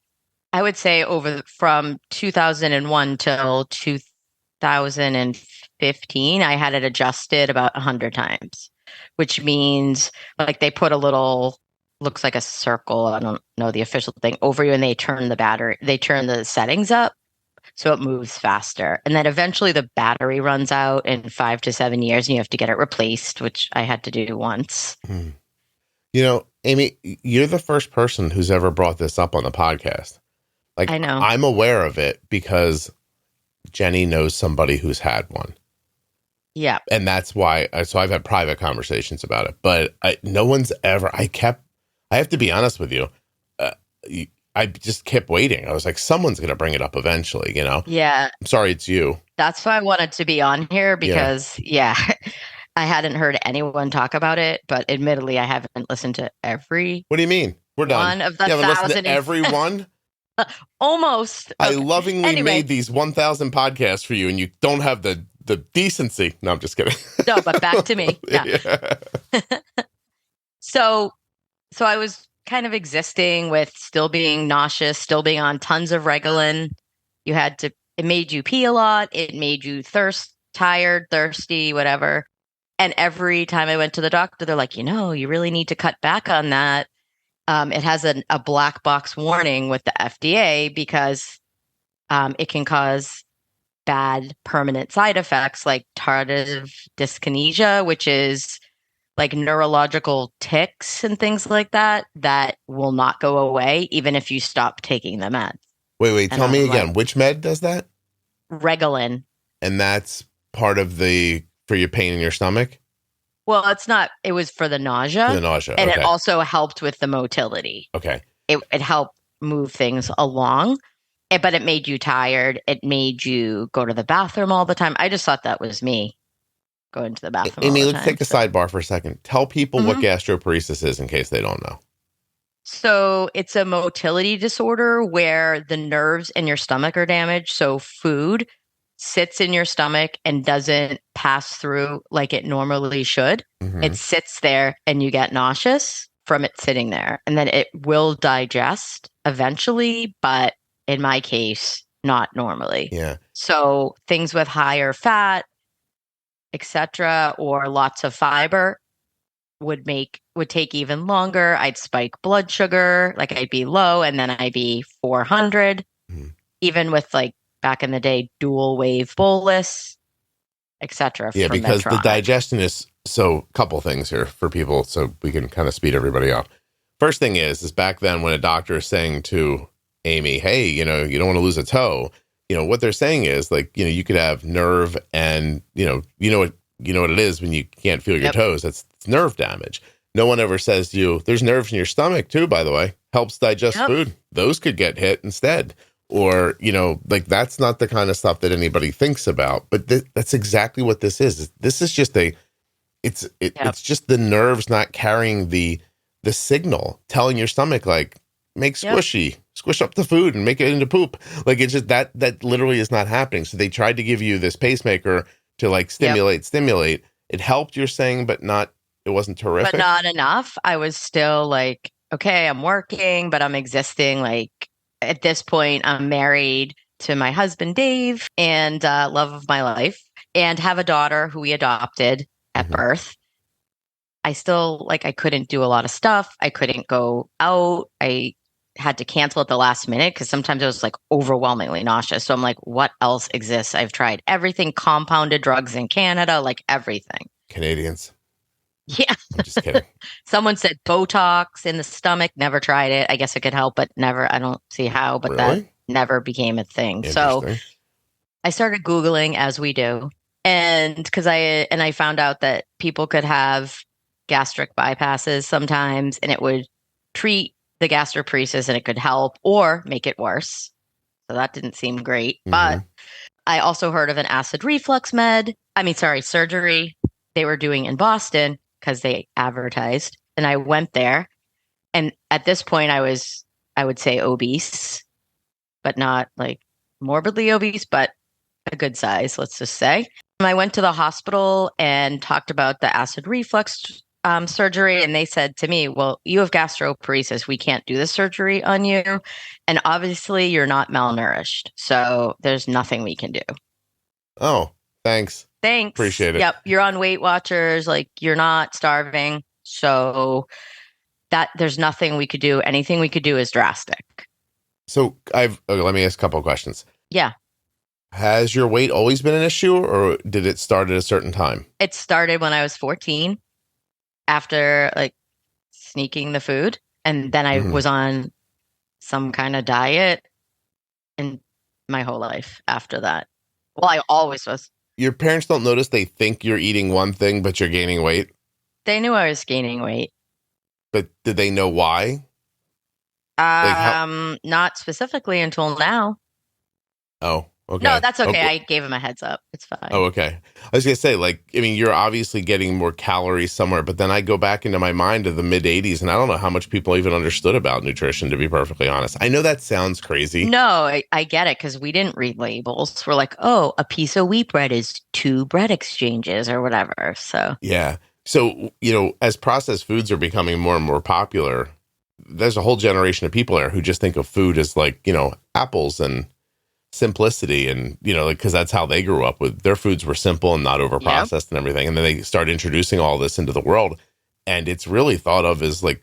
I would say from 2001 till 2015, I had it adjusted about 100 times, which means like they put a little, looks like a circle, I don't know the official thing, over you, and they turn the settings up so it moves faster. And then eventually the battery runs out in 5 to 7 years and you have to get it replaced, which I had to do once. You know, Amy, you're the first person who's ever brought this up on the podcast. Like, I know. I'm aware of it because Jenny knows somebody who's had one. Yeah. And that's why, so I've had private conversations about it, but no one's ever, I have to be honest with you. I just kept waiting. I was like, someone's going to bring it up eventually, you know? Yeah. I'm sorry, it's you. That's why I wanted to be on here because, I hadn't heard anyone talk about it, but admittedly, I haven't listened to every What do you mean? We're done. one of the You haven't listened to 1,000 every one? almost. I Okay. lovingly Anyway. made these 1,000 podcasts for you, and you don't have the decency. No, I'm just kidding. No, but back to me. Yeah. So I was kind of existing with still being nauseous, still being on tons of Reglan. It made you pee a lot. It made you tired, thirsty, whatever. And every time I went to the doctor, they're like, you really need to cut back on that. It has a black box warning with the FDA because it can cause bad permanent side effects like tardive dyskinesia, which is like neurological tics and things like that will not go away even if you stop taking the meds. Wait, tell me again. Which med does that? Reglan. And that's part of for your pain in your stomach? Well, it's not. It was for the nausea. For the nausea, and okay. It also helped with the motility. Okay. It helped move things along, but it made you tired. It made you go to the bathroom all the time. I just thought that was me going to the bathroom. Amy, all the let's time, take a sidebar for a second. Tell people what gastroparesis is in case they don't know. So it's a motility disorder where the nerves in your stomach are damaged. So food sits in your stomach and doesn't pass through like it normally should. Mm-hmm. It sits there and you get nauseous from it sitting there. And then it will digest eventually, but in my case, not normally. Yeah. So things with higher fat, etc., or lots of fiber would take even longer. I'd spike blood sugar, like I'd be low and then I'd be 400. Mm-hmm. Even with like back in the day, dual wave bolus, etc. Yeah, because Medtronic. the digestion is a couple things here for people so we can kind of speed everybody up. First thing is back then when a doctor is saying to Amy, hey, you don't want to lose a toe, what they're saying is like, you could have nerve and, you know what it is when you can't feel your toes. It's nerve damage. No one ever says to you, there's nerves in your stomach too, by the way, helps digest food. Those could get hit instead. Or, like that's not the kind of stuff that anybody thinks about. But that's exactly what this is. This is just it's just the nerves not carrying the signal, telling your stomach like, make squishy, squish up the food and make it into poop. Like it's just that literally is not happening. So they tried to give you this pacemaker to like stimulate. It helped, you're saying, but it wasn't terrific. But not enough. I was still like, okay, I'm working, but I'm existing. Like at this point, I'm married to my husband, Dave, and love of my life, and have a daughter who we adopted at birth. I still I couldn't do a lot of stuff. I couldn't go out. I had to cancel at the last minute because sometimes I was like overwhelmingly nauseous. So I'm like, what else exists? I've tried everything, compounded drugs in Canada, like everything. Canadians. Yeah. I'm just kidding. Someone said Botox in the stomach. Never tried it. I guess it could help, but never. I don't see how, but that never became a thing. So I started Googling as we do. And because I found out that people could have gastric bypasses sometimes, and it would treat the gastroparesis and it could help or make it worse. So that didn't seem great. But I also heard of an acid reflux surgery they were doing in Boston because they advertised. And I went there. And at this point, I would say obese, but not like morbidly obese, but a good size, let's just say. And I went to the hospital and talked about the acid reflux surgery. And they said to me, well, you have gastroparesis. We can't do the surgery on you. And obviously you're not malnourished. So there's nothing we can do. Oh, thanks. Appreciate it. Yep. You're on Weight Watchers. Like you're not starving. So that there's nothing we could do. Anything we could do is drastic. So let me ask a couple of questions. Yeah. Has your weight always been an issue or did it start at a certain time? It started when I was 14 after like sneaking the food. And then I was on some kind of diet and my whole life after that. Well, I always was. Your parents don't notice they think you're eating one thing, but you're gaining weight? They knew I was gaining weight. But did they know why? Not specifically until now. Oh, Okay. No, that's okay. Oh, I gave him a heads up. It's fine. oh, okay. I was gonna say, like, I mean, you're obviously getting more calories somewhere, but then I go back into my mind of the mid '80s, and I don't know how much people even understood about nutrition. To be perfectly honest, I know that sounds crazy. No, I get it because we didn't read labels. We're like, oh, a piece of wheat bread is 2 bread exchanges or whatever. So Yeah. So, as processed foods are becoming more and more popular, there's a whole generation of people there who just think of food as like, apples and simplicity and, like, because that's how they grew up with their foods were simple and not over processed and everything. And then they start introducing all this into the world. And it's really thought of as like,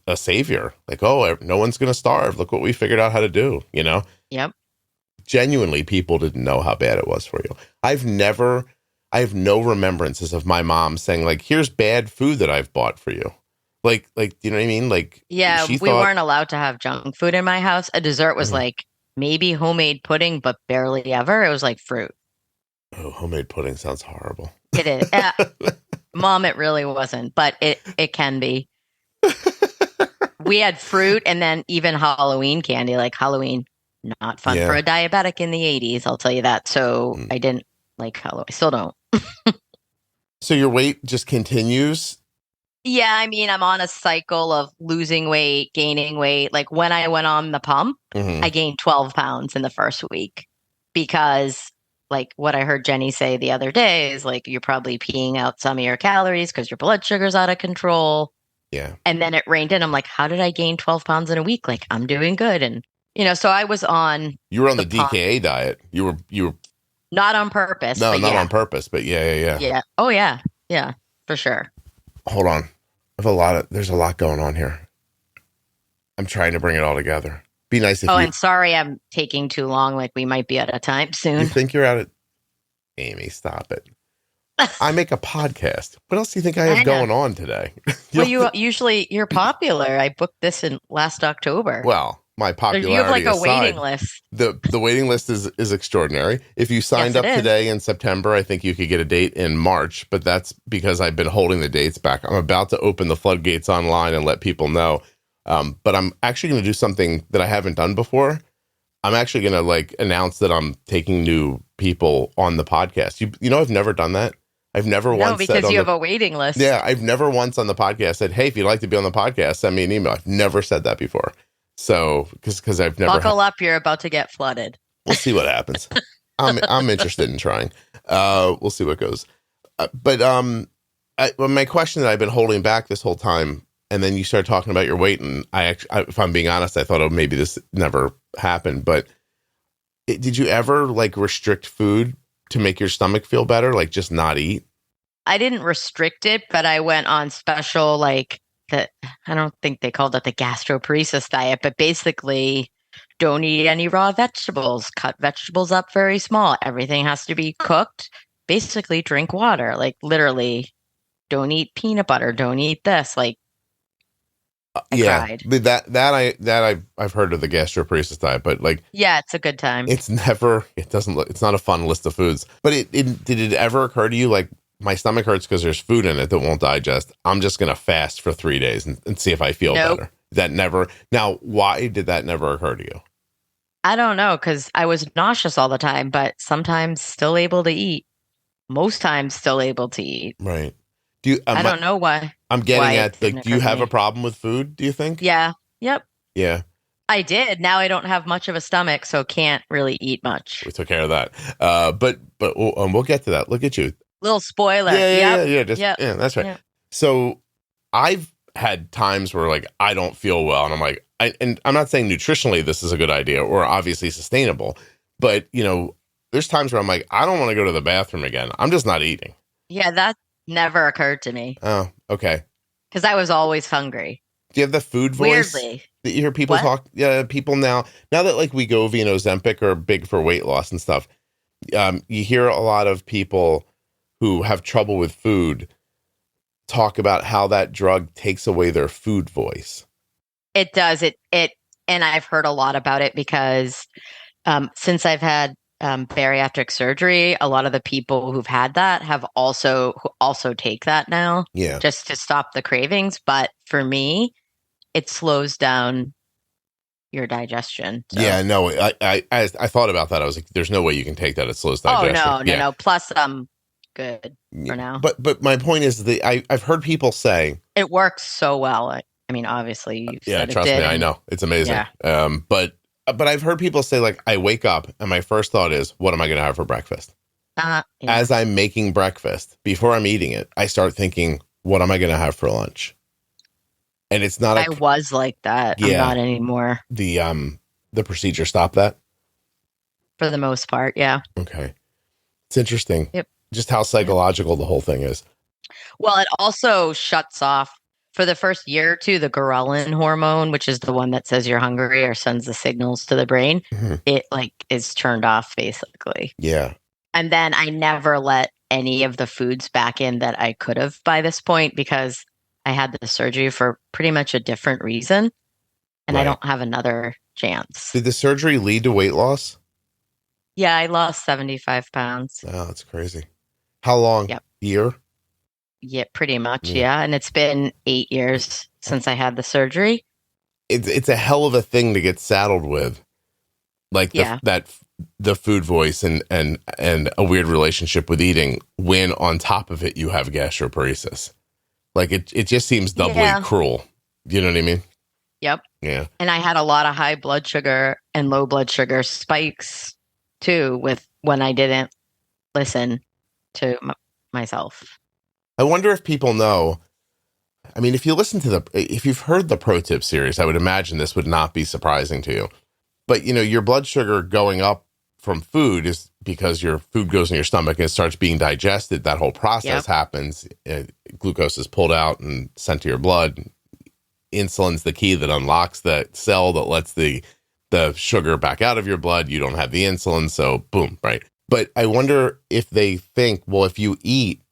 a savior, like, oh, no one's going to starve. Look what we figured out how to do, Yep. Genuinely, people didn't know how bad it was for you. I have no remembrances of my mom saying like, here's bad food that I've bought for you. Like, you know what I mean? Like, Yeah, we weren't allowed to have junk food in my house. A dessert was like maybe homemade pudding, but barely ever. It was like fruit. Oh, homemade pudding sounds horrible. It is. Mom, it really wasn't, but it can be. We had fruit and then even Halloween candy, like Halloween, not fun for a diabetic in the 80s, I'll tell you that. So I didn't like Halloween. I still don't. So your weight just continues? Yeah, I mean, I'm on a cycle of losing weight, gaining weight. Like when I went on the pump, I gained 12 pounds in the first week because like what I heard Jenny say the other day is like, you're probably peeing out some of your calories because your blood sugar's out of control. Yeah. And then it rained in. I'm like, how did I gain 12 pounds in a week? Like I'm doing good. And, so I was on. You were on the DKA diet. You were. Not on purpose. No, not on purpose, but yeah. Yeah. Oh yeah. Yeah, for sure. Hold on. There's a lot going on here. I'm trying to bring it all together. Be nice if and sorry I'm taking too long. Like we might be out of time soon. You think you're out of... Amy, stop it. I make a podcast. What else do you think I have going on today? Well, you're popular. I booked this in last October. Well, my popularity you have like a aside, waiting list. The waiting list is extraordinary. If you signed up today in September, I think you could get a date in March, but that's because I've been holding the dates back. I'm about to open the floodgates online and let people know. But I'm actually going to do something that I haven't done before. I'm actually going to like announce that I'm taking new people on the podcast. I've never done that. I've never once said because you have a waiting list. Yeah, I've never once on the podcast said, hey, if you'd like to be on the podcast, send me an email. I've never said that before. So, because I've never... Buckle up, you're about to get flooded. We'll see what happens. I'm interested in trying. We'll see what goes. But my question that I've been holding back this whole time, and then you start talking about your weight, and if I'm being honest, I thought, oh, maybe this never happened. But did you ever like restrict food to make your stomach feel better? Like just not eat? I didn't restrict it, but I went on special, like I don't think they called it the gastroparesis diet, but basically don't eat any raw vegetables, cut vegetables up very small. Everything has to be cooked. Basically drink water, like literally don't eat peanut butter. Don't eat this. Like, I cried. But I've heard of the gastroparesis diet, but like, yeah, it's a good time. It's not a fun list of foods, but did it ever occur to you like, my stomach hurts because there's food in it that won't digest. I'm just going to fast for 3 days and see if I feel better. Now, why did that never occur to you? I don't know, because I was nauseous all the time, but sometimes still able to eat. Most times still able to eat. Right. I don't know why. I'm getting at, like, do you have a problem with food, do you think? Yeah. Yep. Yeah. I did. Now I don't have much of a stomach, so can't really eat much. We took care of that. But we'll get to that. Look at you. Little spoiler. Yeah. That's right. Yep. So I've had times where like I don't feel well, and I'm like, and I'm not saying nutritionally this is a good idea or obviously sustainable, but there's times where I'm like, I don't want to go to the bathroom again. I'm just not eating. Yeah, that never occurred to me. Oh, okay. Because I was always hungry. Do you have the food voice? Weirdly. That you hear people talk? Yeah, people now that like Wegovy and Ozempic are big for weight loss and stuff. You hear a lot of people who have trouble with food talk about how that drug takes away their food voice. It does. It and I've heard a lot about it because since I've had bariatric surgery, a lot of the people who've had that who also take that now. Yeah. Just to stop the cravings. But for me, it slows down your digestion. So. Yeah, no, I thought about that. I was like, there's no way you can take that. It slows digestion. Oh, no. Plus, I'm good for now. But my point is I've heard people say it works so well. I mean, obviously, you said trust me, I know it's amazing. Yeah. But I've heard people say, like, I wake up and my first thought is, what am I going to have for breakfast? Yeah. As I'm making breakfast, before I'm eating it, I start thinking, what am I going to have for lunch? And it's not. I was like that. Yeah, I'm not anymore. The procedure stopped that? For the most part, yeah. Okay. It's interesting. Yep. Just how psychological the whole thing is. Well, it also shuts off, for the first year or two, the ghrelin hormone, which is the one that says you're hungry or sends the signals to the brain. Mm-hmm. It is turned off, basically. Yeah. And then I never let any of the foods back in that I could have by this point, because I had the surgery for pretty much a different reason. And I don't have another chance. Did the surgery lead to weight loss? Yeah, I lost 75 pounds. Oh, that's crazy. How long? Yep. Year? Yeah, pretty much. Yeah. And it's been 8 years since I had the surgery. It's a hell of a thing to get saddled with. Like the food voice and a weird relationship with eating, when on top of it you have gastroparesis. Like it just seems doubly cruel. You know what I mean? Yep. Yeah. And I had a lot of high blood sugar and low blood sugar spikes too, with when I didn't listen to myself. I wonder if people know. I mean, if you've heard the Pro Tip series, I would imagine this would not be surprising to you. But, your blood sugar going up from food is because your food goes in your stomach and it starts being digested. That whole process happens. Glucose is pulled out and sent to your blood. Insulin's the key that unlocks the cell that lets the sugar back out of your blood. You don't have the insulin, so boom, right? But I wonder if they think, well, if you eat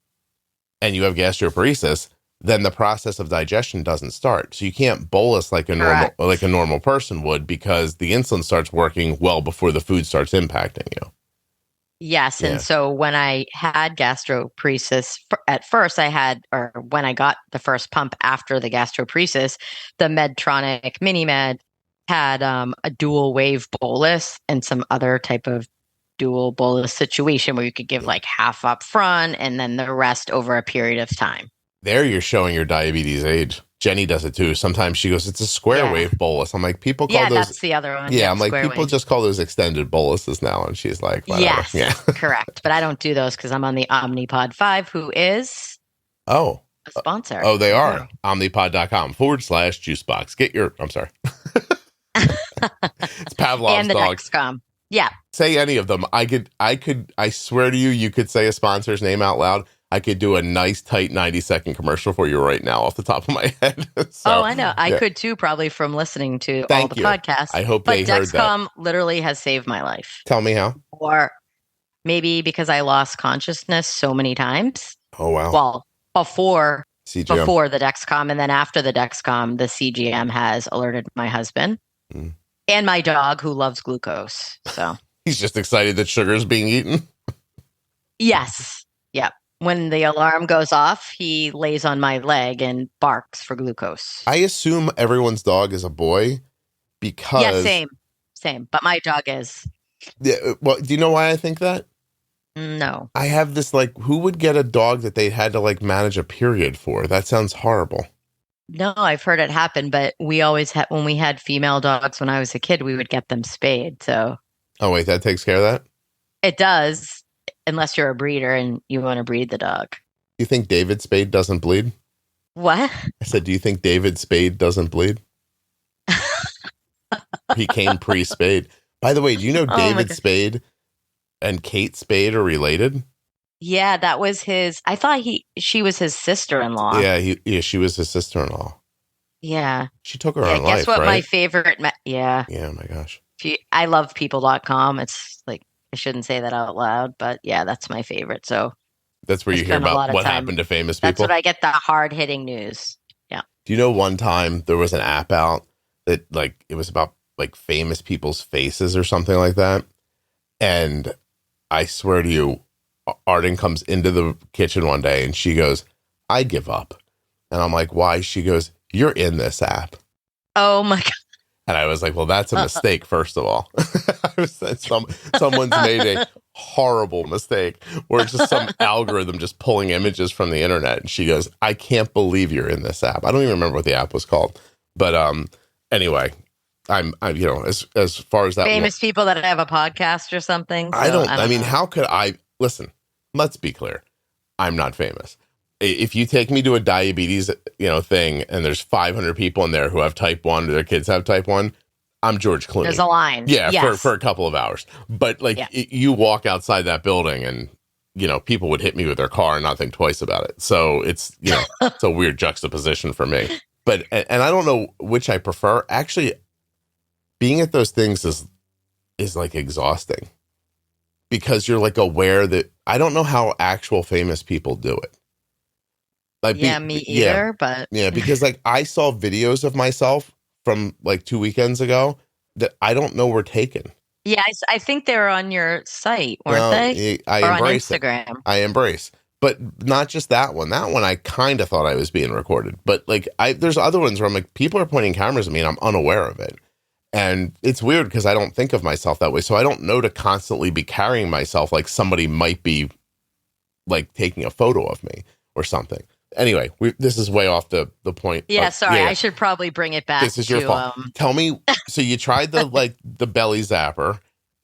and you have gastroparesis, then the process of digestion doesn't start. So you can't bolus like a normal person would, because the insulin starts working well before the food starts impacting you. Yes. Yeah. And so when I had gastroparesis, at first when I got the first pump after the gastroparesis, the Medtronic MiniMed had a dual wave bolus and some other type of dual bolus situation where you could give like half up front and then the rest over a period of time. There you're showing your diabetes age. Jenny does it too. Sometimes she goes, it's a square wave bolus. I'm like, people call those. Yeah, that's the other one. Yeah, I'm like, people just call those extended boluses now. And she's like, whatever. Yes, correct. But I don't do those because I'm on the Omnipod 5, who is a sponsor. Oh, they are. Omnipod.com/juicebox. Get your, I'm sorry. It's Pavlov's and the dog. Dexcom. Yeah. Say any of them. I swear to you could say a sponsor's name out loud. I could do a nice, tight 90-second commercial for you right now off the top of my head. So, I know. I could too, probably from listening to all the podcasts. I hope they heard that. But Dexcom literally has saved my life. Tell me how. Or maybe because I lost consciousness so many times. Oh, wow. Well, before CGM. Before the Dexcom, and then after the Dexcom, the CGM has alerted my husband and my dog, who loves glucose. So he's just excited that sugar is being eaten. Yes. Yep. When the alarm goes off, he lays on my leg and barks for glucose. I assume everyone's dog is a boy because... Yeah, same. But my dog is. Yeah. Well, do you know why I think that? No. I have this, who would get a dog that they had to, manage a period for? That sounds horrible. No, I've heard it happen, but we always had, when we had female dogs when I was a kid, we would get them spayed, so. Oh, wait, that takes care of that? It does. Unless you're a breeder and you want to breed the dog. Do you think David Spade doesn't bleed? What? I said, do you think David Spade doesn't bleed? He came pre-Spade. By the way, do you know David Spade and Kate Spade are related? Yeah, that was his. I thought she was his sister-in-law. Yeah, she was his sister-in-law. Yeah. She took her own life, guess what right? My favorite... Yeah. Yeah, my gosh. I love people.com. It's I shouldn't say that out loud, but yeah, that's my favorite. So that's where you hear about what happened to famous people. That's what I get, the hard-hitting news. Yeah. Do you know one time there was an app out that it was about famous people's faces or something like that? And I swear to you, Arden comes into the kitchen one day and she goes, I give up. And I'm like, why? She goes, you're in this app. Oh my God. And I was like, well, that's a mistake, first of all. Someone's made a horrible mistake where it's just some algorithm just pulling images from the internet. And she goes, I can't believe you're in this app. I don't even remember what the app was called. But anyway, I'm as far as that famous people that have a podcast or something. So I mean, know. How could I listen? Let's be clear. I'm not famous. If you take me to a diabetes, thing, and there's 500 people in there who have type 1 or their kids have type 1, I'm George Clooney. There's a line. Yeah, yes. for a couple of hours. But you walk outside that building and, people would hit me with their car and not think twice about it. So it's, it's a weird juxtaposition for me. But, and I don't know which I prefer. Actually, being at those things is like exhausting because you're like aware that I don't know how actual famous people do it. Like, me either, but yeah, because like I saw videos of myself from like 2 weekends ago that I don't know were taken. Yeah, I think they were on your site, weren't they? I embrace on Instagram. It. I embrace, but not just that one. That one I kind of thought I was being recorded, but like there's other ones where I'm like, people are pointing cameras at me and I'm unaware of it, and it's weird because I don't think of myself that way, so I don't know to constantly be carrying myself like somebody might be like taking a photo of me or something. Anyway, this is way off the point. Yeah, sorry. I should probably bring it back. This is your fault. Tell me, so you tried the belly zapper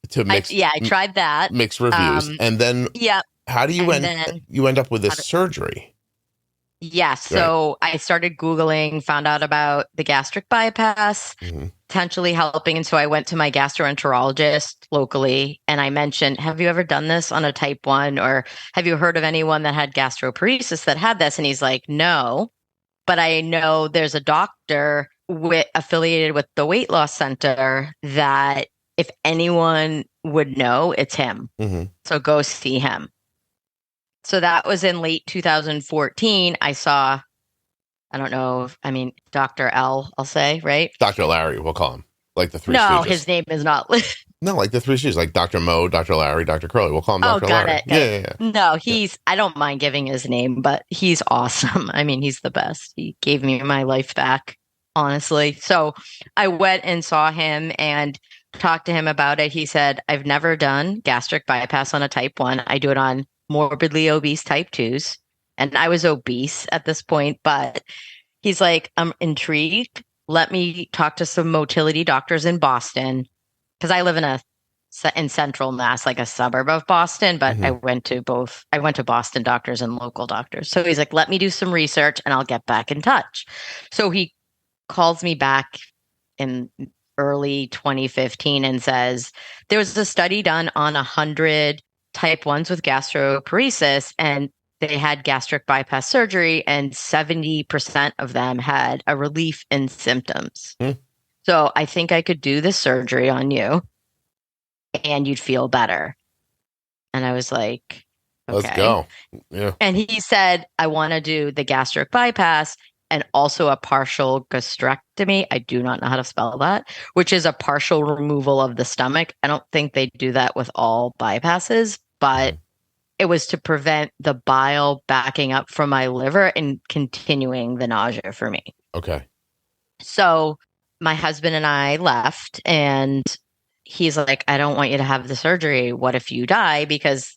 to mix. I tried that. Mix reviews. And then how do you end up with this surgery? Yeah, so I started Googling, found out about the gastric bypass, potentially helping. And so I went to my gastroenterologist locally and I mentioned, have you ever done this on a type 1 or have you heard of anyone that had gastroparesis that had this? And he's like, no, but I know there's a doctor affiliated with the weight loss center that if anyone would know, it's him. So go see him. So that was in late 2014. I saw, I don't know, Dr. L, I'll say, right? Dr. Larry, we'll call him. Like the Three Stooges. No, his name is not. No, like the Three Stooges, like Dr. Mo, Dr. Larry, Dr. Curly. We'll call him Dr. Larry. Got it. Yeah. No, I don't mind giving his name, but he's awesome. He's the best. He gave me my life back, honestly. So I went and saw him and talked to him about it. He said, I've never done gastric bypass on a type 1. I do it on morbidly obese type 2s. And I was obese at this point, but he's like, I'm intrigued. Let me talk to some motility doctors in Boston. Because I live in central Mass, like a suburb of Boston, but I went to Boston doctors and local doctors. So he's like, let me do some research and I'll get back in touch. So he calls me back in early 2015 and says, there was a study done on 100 type 1s with gastroparesis, and they had gastric bypass surgery, and 70% of them had a relief in symptoms. So I think I could do the surgery on you and you'd feel better. And I was like, okay. Let's go. Yeah. And he said, I want to do the gastric bypass and also a partial gastrectomy. I do not know how to spell that, which is a partial removal of the stomach. I don't think they do that with all bypasses, but it was to prevent the bile backing up from my liver and continuing the nausea for me. Okay. So my husband and I left and he's like, I don't want you to have the surgery. What if you die? Because,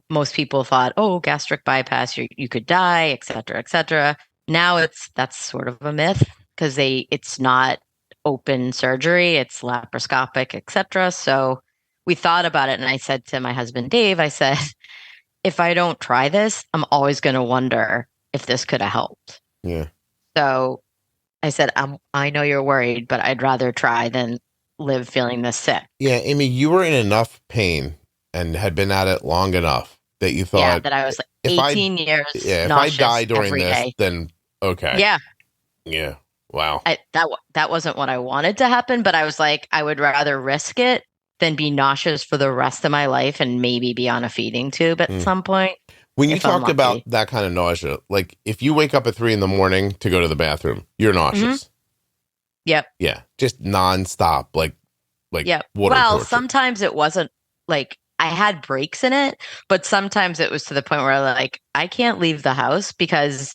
most people thought, gastric bypass, you could die, et cetera, et cetera. Now that's sort of a myth because it's not open surgery, it's laparoscopic, et cetera. So we thought about it. And I said to my husband, Dave, I said, if I don't try this, I'm always going to wonder if this could have helped. Yeah. So I said, I know you're worried, but I'd rather try than live feeling this sick. Yeah. Amy, you were in enough pain and had been at it long enough that you thought that I was like 18 years. Yeah. If I die during this, then okay. Yeah. Yeah. Wow. That wasn't what I wanted to happen, but I was like, I would rather risk it than be nauseous for the rest of my life and maybe be on a feeding tube at some point. When you talked about that kind of nausea, like if you wake up at 3 a.m. to go to the bathroom, you're nauseous. Yep. Yeah. Just nonstop, like yep. water Well, torture. sometimes it wasn't like I had breaks in it, but sometimes it was to the point where like I can't leave the house because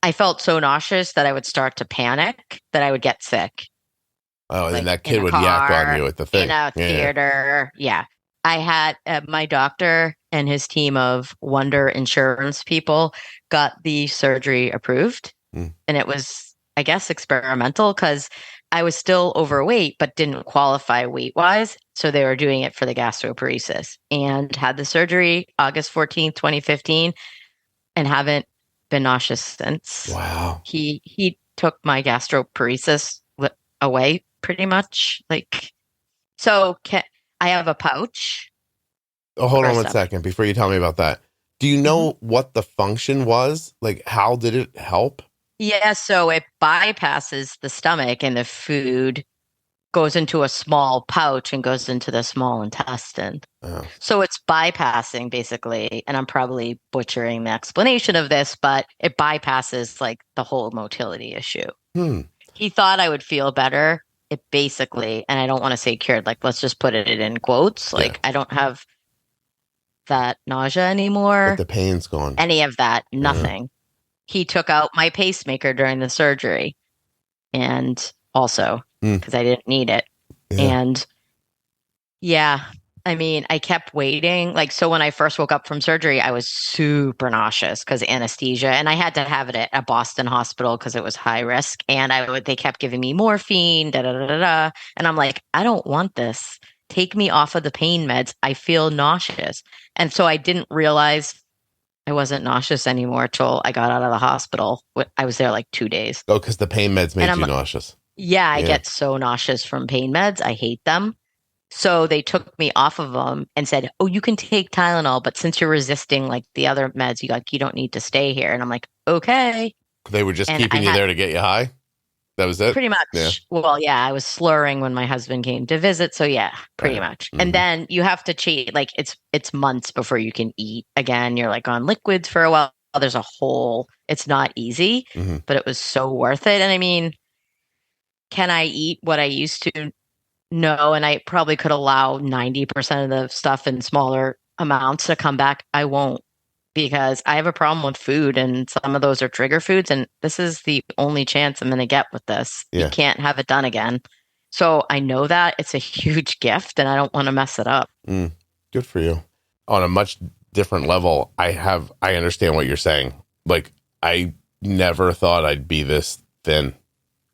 I felt so nauseous that I would start to panic that I would get sick. Oh, and like then that in kid a would yak on car, you at the thing. in a theater. Yeah. I had my doctor and his team of Wonder Insurance people got the surgery approved. Mm. And it was, I guess, experimental because I was still overweight, but didn't qualify weight wise. So they were doing it for the gastroparesis and had the surgery August 14th, 2015, and haven't been nauseous since. Wow. He took my gastroparesis away pretty much. Like, so I have a pouch. Oh, hold on First one up. second before you tell me about that. Do you know what the function was? Like, how did it help? Yeah, so it bypasses the stomach and the food goes into a small pouch and goes into the small intestine. Oh. So it's bypassing basically, and I'm probably butchering the explanation of this, but it bypasses like the whole motility issue. He thought I would feel better. It basically, and I don't want to say cured, like let's just put it in quotes. Like I don't have that nausea anymore. But the pain's gone. Any of that, nothing. He took out my pacemaker during the surgery and also because I didn't need it. Yeah. And I mean, I kept waiting. Like, so when I first woke up from surgery, I was super nauseous because anesthesia, and I had to have it at a Boston hospital because it was high risk. And they kept giving me morphine, and I'm like, I don't want this. Take me off of the pain meds. I feel nauseous. And so I didn't realize I wasn't nauseous anymore till I got out of the hospital. I was there like 2 days. Oh, because the pain meds made you nauseous. Yeah, I get so nauseous from pain meds. I hate them. So they took me off of them and said, oh, you can take Tylenol, but since you're resisting like the other meds, you don't need to stay here. And I'm like, okay. They were just keeping you there to get you high? That was it? Pretty much. Yeah. Well, yeah, I was slurring when my husband came to visit. So yeah, pretty much. And then you have to cheat. Like it's months before you can eat again. You're like on liquids for a while. There's it's not easy, but it was so worth it. And I mean, can I eat what I used to? No. And I probably could allow 90% of the stuff in smaller amounts to come back. I won't, because I have a problem with food and some of those are trigger foods. And this is the only chance I'm going to get with this. You can't have it done again. So I know that it's a huge gift and I don't want to mess it up. Good for you. On a much different level, I understand what you're saying. Like, I never thought I'd be this thin.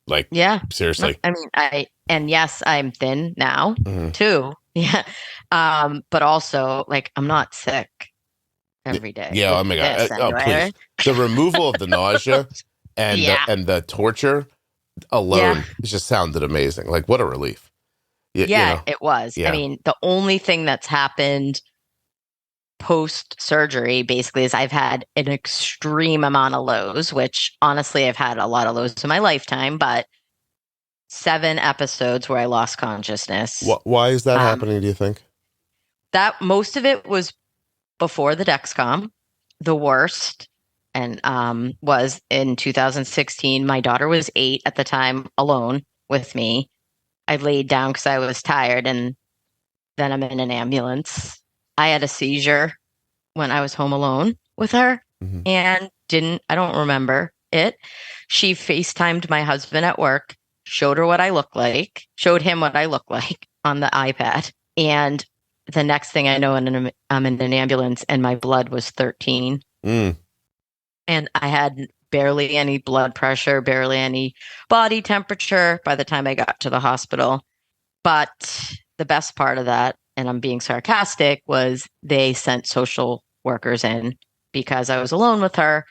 Like, seriously. I mean, yes, I'm thin now too. Yeah. But also like, I'm not sick every day. Yeah. Oh my God. Anyway. Please. The removal of the nausea and the torture alone just sounded amazing. Like, what a relief. It was. Yeah. I mean, the only thing that's happened post surgery basically is I've had an extreme amount of lows, which honestly I've had a lot of lows in my lifetime, but 7 episodes where I lost consciousness. Why is that happening, do you think? That most of it was before the Dexcom. The worst and was in 2016. My daughter was 8 at the time, alone with me. I laid down because I was tired, and then I'm in an ambulance. I had a seizure when I was home alone with her and I don't remember it. She FaceTimed my husband at work, showed him what I look like on the iPad. And the next thing I know, I'm in an ambulance and my blood was 13. And I had barely any blood pressure, barely any body temperature by the time I got to the hospital. But the best part of that, and I'm being sarcastic, was they sent social workers in because I was alone with her.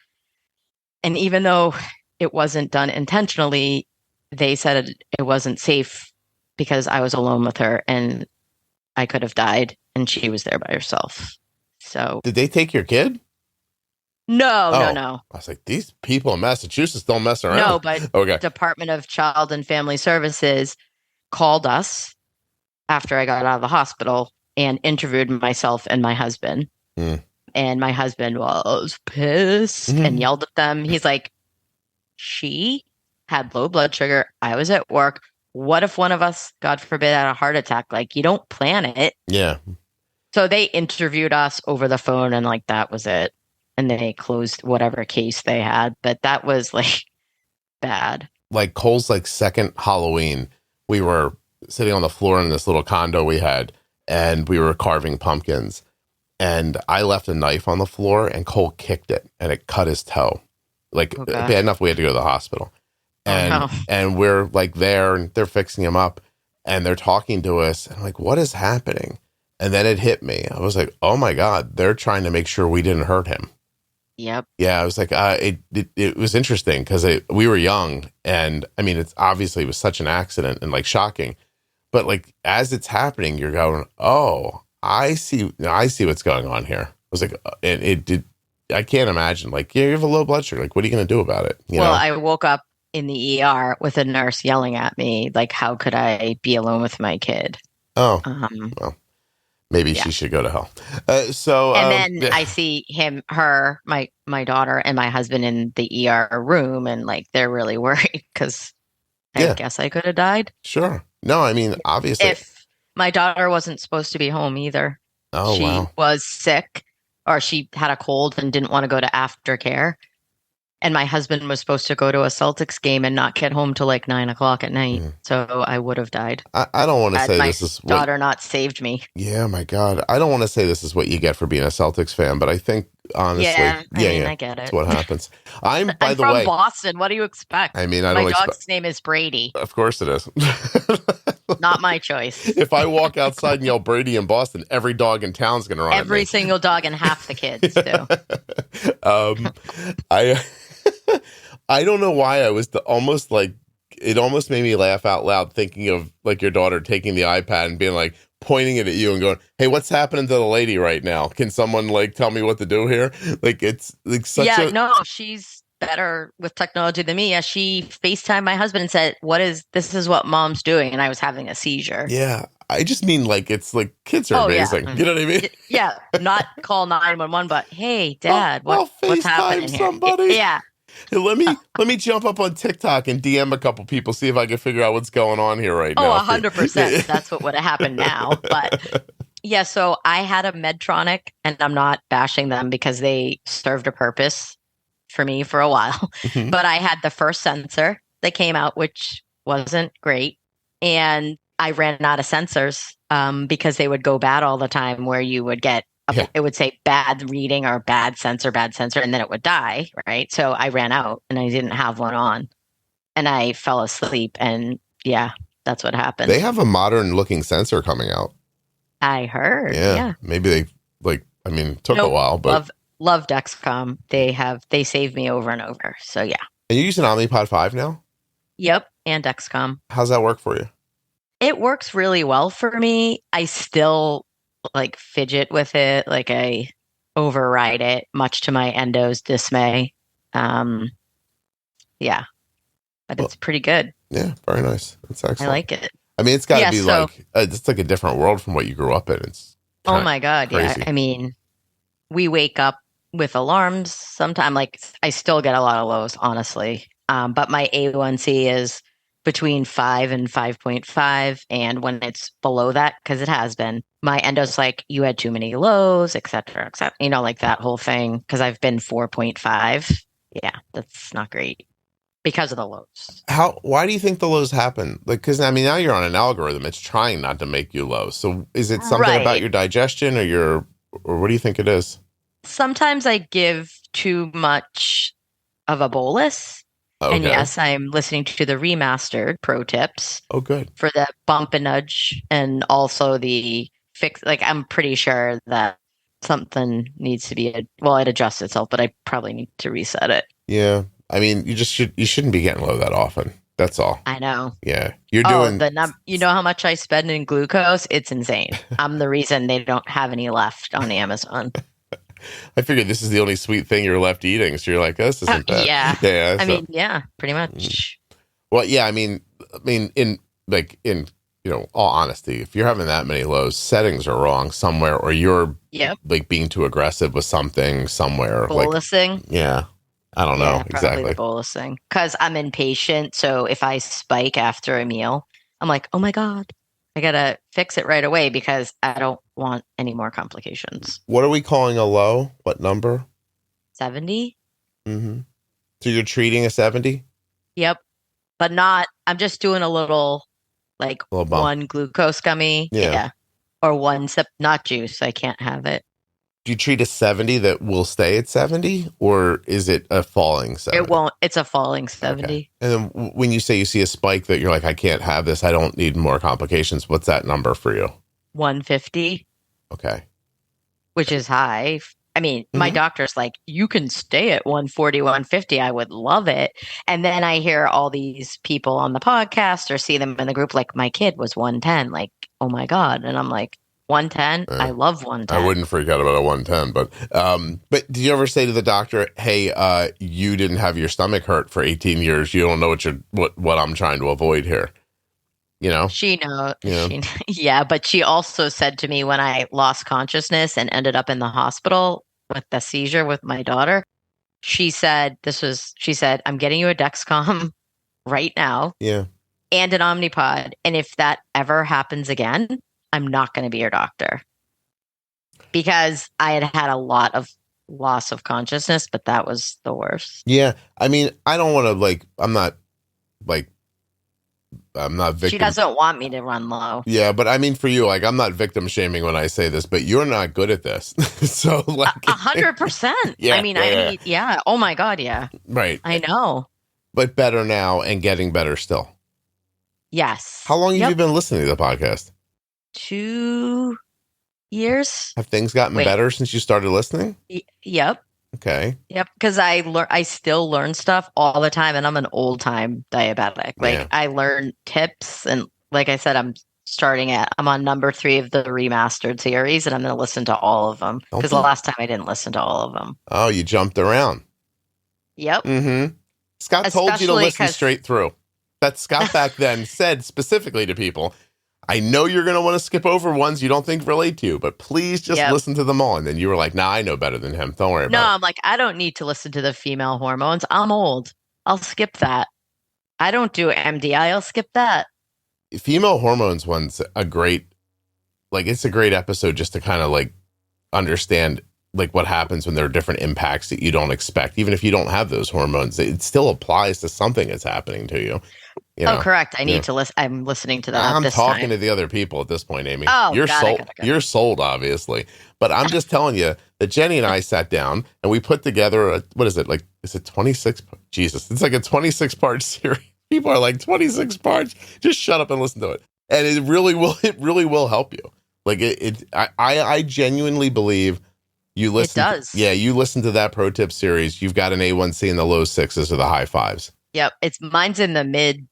And even though it wasn't done intentionally, they said it wasn't safe because I was alone with her and I could have died and she was there by herself. So did they take your kid? No. I was like, these people in Massachusetts don't mess around. No, but Department of Child and Family Services called us after I got out of the hospital and interviewed myself and my husband. And my husband was pissed and yelled at them. He's like, she had low blood sugar. I was at work. What if one of us, God forbid, had a heart attack? Like, you don't plan it. Yeah. So they interviewed us over the phone and like, that was it. And they closed whatever case they had. But that was like bad. Like Cole's like second Halloween we were sitting on the floor in this little condo we had, and we were carving pumpkins. And I left a knife on the floor, and Cole kicked it, and it cut his toe. Like, bad enough we had to go to the hospital. And we're like there, and they're fixing him up, and they're talking to us. And I'm like, what is happening? And then it hit me. I was like, oh my God, they're trying to make sure we didn't hurt him. Yep. Yeah, I was like, it was interesting because we were young, and I mean, it was such an accident and like shocking, but like as it's happening, you're going, oh, I see what's going on here. I was like, I can't imagine. Like, yeah, you have a low blood sugar. Like, what are you going to do about it? You know? I woke up in the ER with a nurse yelling at me, like, how could I be alone with my kid? Oh, well. Maybe she should go to hell. And then I see my daughter and my husband in the ER room, and like they're really worried because I guess I could have died. Sure. No, I mean, obviously. If my daughter wasn't supposed to be home either. Oh, she was sick, or she had a cold and didn't want to go to aftercare. And my husband was supposed to go to a Celtics game and not get home till like 9:00 at night. So I would have died. I don't want to say this is my daughter not saved me. Yeah, my God. I don't want to say this is what you get for being a Celtics fan, but I think honestly, I get it. That's what happens. I'm from Boston. What do you expect? I mean, my dog's name is Brady. Of course it is. Not my choice. If I walk outside and yell Brady in Boston, every dog in town's going to run at me. Every single dog and half the kids too. I don't know why I was almost made me laugh out loud thinking of like your daughter taking the iPad and being like pointing it at you and going, "Hey, what's happening to the lady right now? Can someone like tell me what to do here?" Like it's like such no, she's better with technology than me. Yeah, she FaceTimed my husband and said, this is what mom's doing, and I was having a seizure. Yeah. I just mean like it's like kids are amazing. Yeah. You know what I mean? Yeah. Not call 911, but hey, Dad, what's happening here? Somebody. Yeah. Hey, let me jump up on TikTok and DM a couple people, see if I can figure out what's going on here right now. 100%. That's what would have happened now. But yeah, so I had a Medtronic, and I'm not bashing them because they served a purpose for me for a while. Mm-hmm. But I had the first sensor that came out, which wasn't great. And I ran out of sensors because they would go bad all the time, where you would get it would say bad reading or bad sensor, and then it would die, right? So I ran out and I didn't have one on, and I fell asleep, and that's what happened. They have a modern looking sensor coming out. I heard. Yeah. Maybe they took a while, but love Dexcom. They saved me over and over. So yeah. And you're using Omnipod 5 now? Yep, and Dexcom. How's that work for you? It works really well for me. I still like fidget with it, like I override it, much to my endo's dismay. But it's pretty good. Yeah, very nice. That's excellent. I like it. I mean, it's got to be it's like a different world from what you grew up in. It's oh my God, crazy. Yeah. I mean, we wake up with alarms sometimes. Like I still get a lot of lows, honestly. But my A1C is between 5 and 5.5. And when it's below that, because it has been, my endo's like, you had too many lows, et cetera, like that whole thing. Because I've been 4.5. Yeah, that's not great because of the lows. Why do you think the lows happen? Like, because I mean, now you're on an algorithm. It's trying not to make you low. So is it something about your digestion or what do you think it is? Sometimes I give too much of a bolus. Okay. And yes, I'm listening to the remastered pro tips. Oh, good. For the bump and nudge, and also the fix. Like, I'm pretty sure that something needs to be, it adjusts itself, but I probably need to reset it. Yeah. I mean, you shouldn't be getting low that often. That's all. I know. Yeah. You're doing. You know how much I spend in glucose? It's insane. I'm the reason they don't have any left on Amazon. I figured this is the only sweet thing you're left eating. So you're like, this isn't bad. Yeah. I mean, pretty much. Well, yeah. I mean, in all honesty, if you're having that many lows, settings are wrong somewhere, or you're like being too aggressive with something somewhere. Bolusing. Like, I don't know exactly. Bolusing, because I'm impatient. So if I spike after a meal, I'm like, oh my God, I gotta fix it right away because I don't want any more complications. What are we calling a low? What number? 70. Mm-hmm. So you're treating a 70? Yep. But I'm just doing a little like Little bump. one glucose gummy. Yeah. Or one sip, not juice. I can't have it. Do you treat a 70 that will stay at 70, or is it a falling 70? It won't. It's a falling 70. Okay. And then when you say you see a spike that you're like, I can't have this, I don't need more complications, what's that number for you? 150. Okay. Which is high. I mean, my doctor's like, you can stay at 140, 150. I would love it. And then I hear all these people on the podcast or see them in the group, like, my kid was 110. Like, oh my God. And I'm like, 110? I love 110. I wouldn't freak out about a 110, but did you ever say to the doctor, hey, you didn't have your stomach hurt for 18 years. You don't know what I'm trying to avoid here. You know? She knows. Yeah, but she also said to me when I lost consciousness and ended up in the hospital with the seizure with my daughter, she said, I'm getting you a Dexcom right now. Yeah. And an Omnipod. And if that ever happens again, I'm not going to be your doctor. Because I had a lot of loss of consciousness, but that was the worst. Yeah. I mean, I don't want to I'm not victim. She doesn't want me to run low. Yeah, but I mean, for you, I'm not victim shaming when I say this, but you're not good at this. So 100%. Yeah, I mean, oh my God. Yeah. Right. I know. But better now and getting better still. Yes. How long have you been listening to the podcast? 2 years. Have things gotten better since you started listening? Yep. Okay. Yep. Because I still learn stuff all the time, and I'm an old time diabetic. I learn tips, and like I said, I'm on number 3 of the remastered series, and I'm going to listen to all of them because the last time I didn't listen to all of them. Oh, you jumped around. Yep. Mm-hmm. Scott told you to listen straight through. That Scott back then said specifically to people, I know you're going to want to skip over ones you don't think relate to you, but please just listen to them all. And then you were like, nah, I know better than him. Don't worry about it. No, I'm like, I don't need to listen to the female hormones. I'm old. I'll skip that. I don't do MDI. I'll skip that. Female hormones one's a great, it's a great episode just to kind of understand what happens when there are different impacts that you don't expect. Even if you don't have those hormones, it still applies to something that's happening to you. Oh, correct. I need to listen. I'm listening to that. I'm talking to the other people at this point, Amy. Oh, you're sold. You're sold, obviously. But I'm just telling you that Jenny and I sat down and we put together what is it? Is it 26? Jesus, it's like a 26-part series. People are like 26 parts. Just shut up and listen to it. And it really will. It really will help you. I genuinely believe you listen. It does. You listen to that pro tip series. You've got an A1C in the low 6s or the high 5s. Yep, mine's in the mid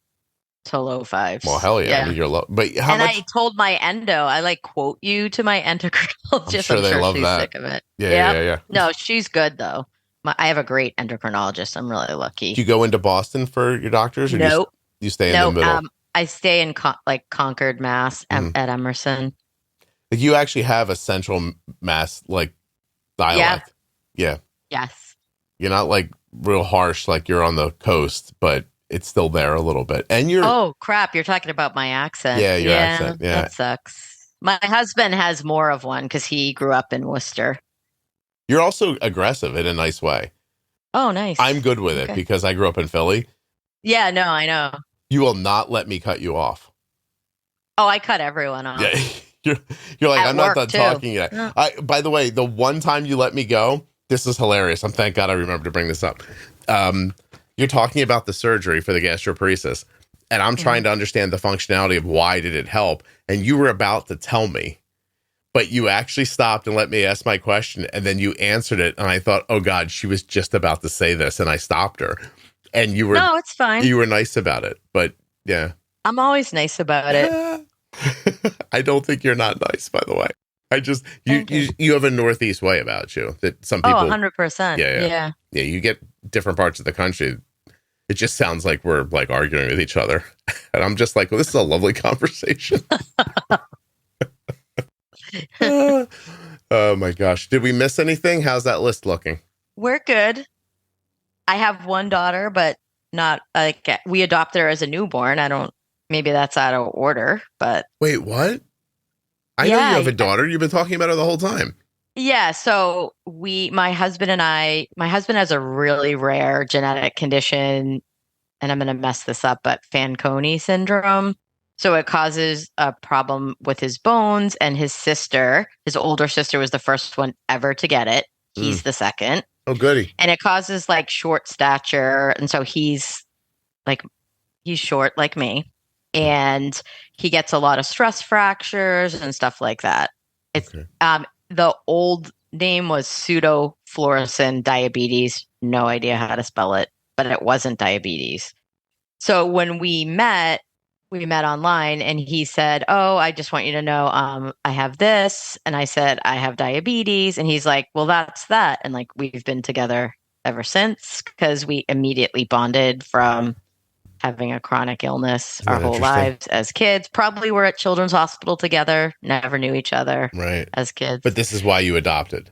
to low 5s. Well, hell yeah. I mean, you're low. But how much? I told my endo, I quote you to my endocrinologist. I'm sure they love she's that. Sick of it. Yeah. No, she's good though. I have a great endocrinologist. I'm really lucky. Do you go into Boston for your doctors? Or no. You stay in the middle? I stay in Concord, Mass at Emerson. You actually have a central Mass dialect. Yeah. Yes. You're not real harsh like you're on the coast, but it's still there a little bit. And you're oh crap, you're talking about my accent. Yeah, your accent. Yeah. That sucks. My husband has more of one because he grew up in Worcester. You're also aggressive in a nice way. Oh, nice. I'm good with it because I grew up in Philly. Yeah, no, I know. You will not let me cut you off. Oh, I cut everyone off. Yeah. You're like, I'm not done talking yet. Yeah. By the way, the one time you let me go, this is hilarious. Thank God I remember to bring this up. You're talking about the surgery for the gastroparesis, and I'm trying to understand the functionality of why did it help, and you were about to tell me, but you actually stopped and let me ask my question, and then you answered it, and I thought, oh God, she was just about to say this, and I stopped her. And you were no, it's fine. You were nice about it, but yeah, I'm always nice about it. I don't think you're not nice, by the way. I just you have a Northeast way about you that some people. 100%. Yeah. You get different parts of the country. It just sounds like we're arguing with each other, and I'm just like, well, this is a lovely conversation. Oh my gosh, did we miss anything? How's that list looking? We're good. I have one daughter, but not we adopted her as a newborn. Maybe that's out of order, but wait, what? I know you have a daughter. You've been talking about her the whole time. Yeah. So my husband has a really rare genetic condition, and I'm going to mess this up, but Fanconi syndrome. So it causes a problem with his bones, and his older sister was the first one ever to get it. He's the second. Oh, goody. And it causes like short stature. And so he's short like me. And he gets a lot of stress fractures and stuff like that. It's the old name was pseudo-fluorescent diabetes. No idea how to spell it, but it wasn't diabetes. So when we met online, and he said, "Oh, I just want you to know, I have this." And I said, "I have diabetes." And he's like, "Well, that's that." And like, we've been together ever since, because we immediately bonded from having a chronic illness our whole lives as kids. Probably were at Children's Hospital together, never knew each other as kids. But this is why you adopted.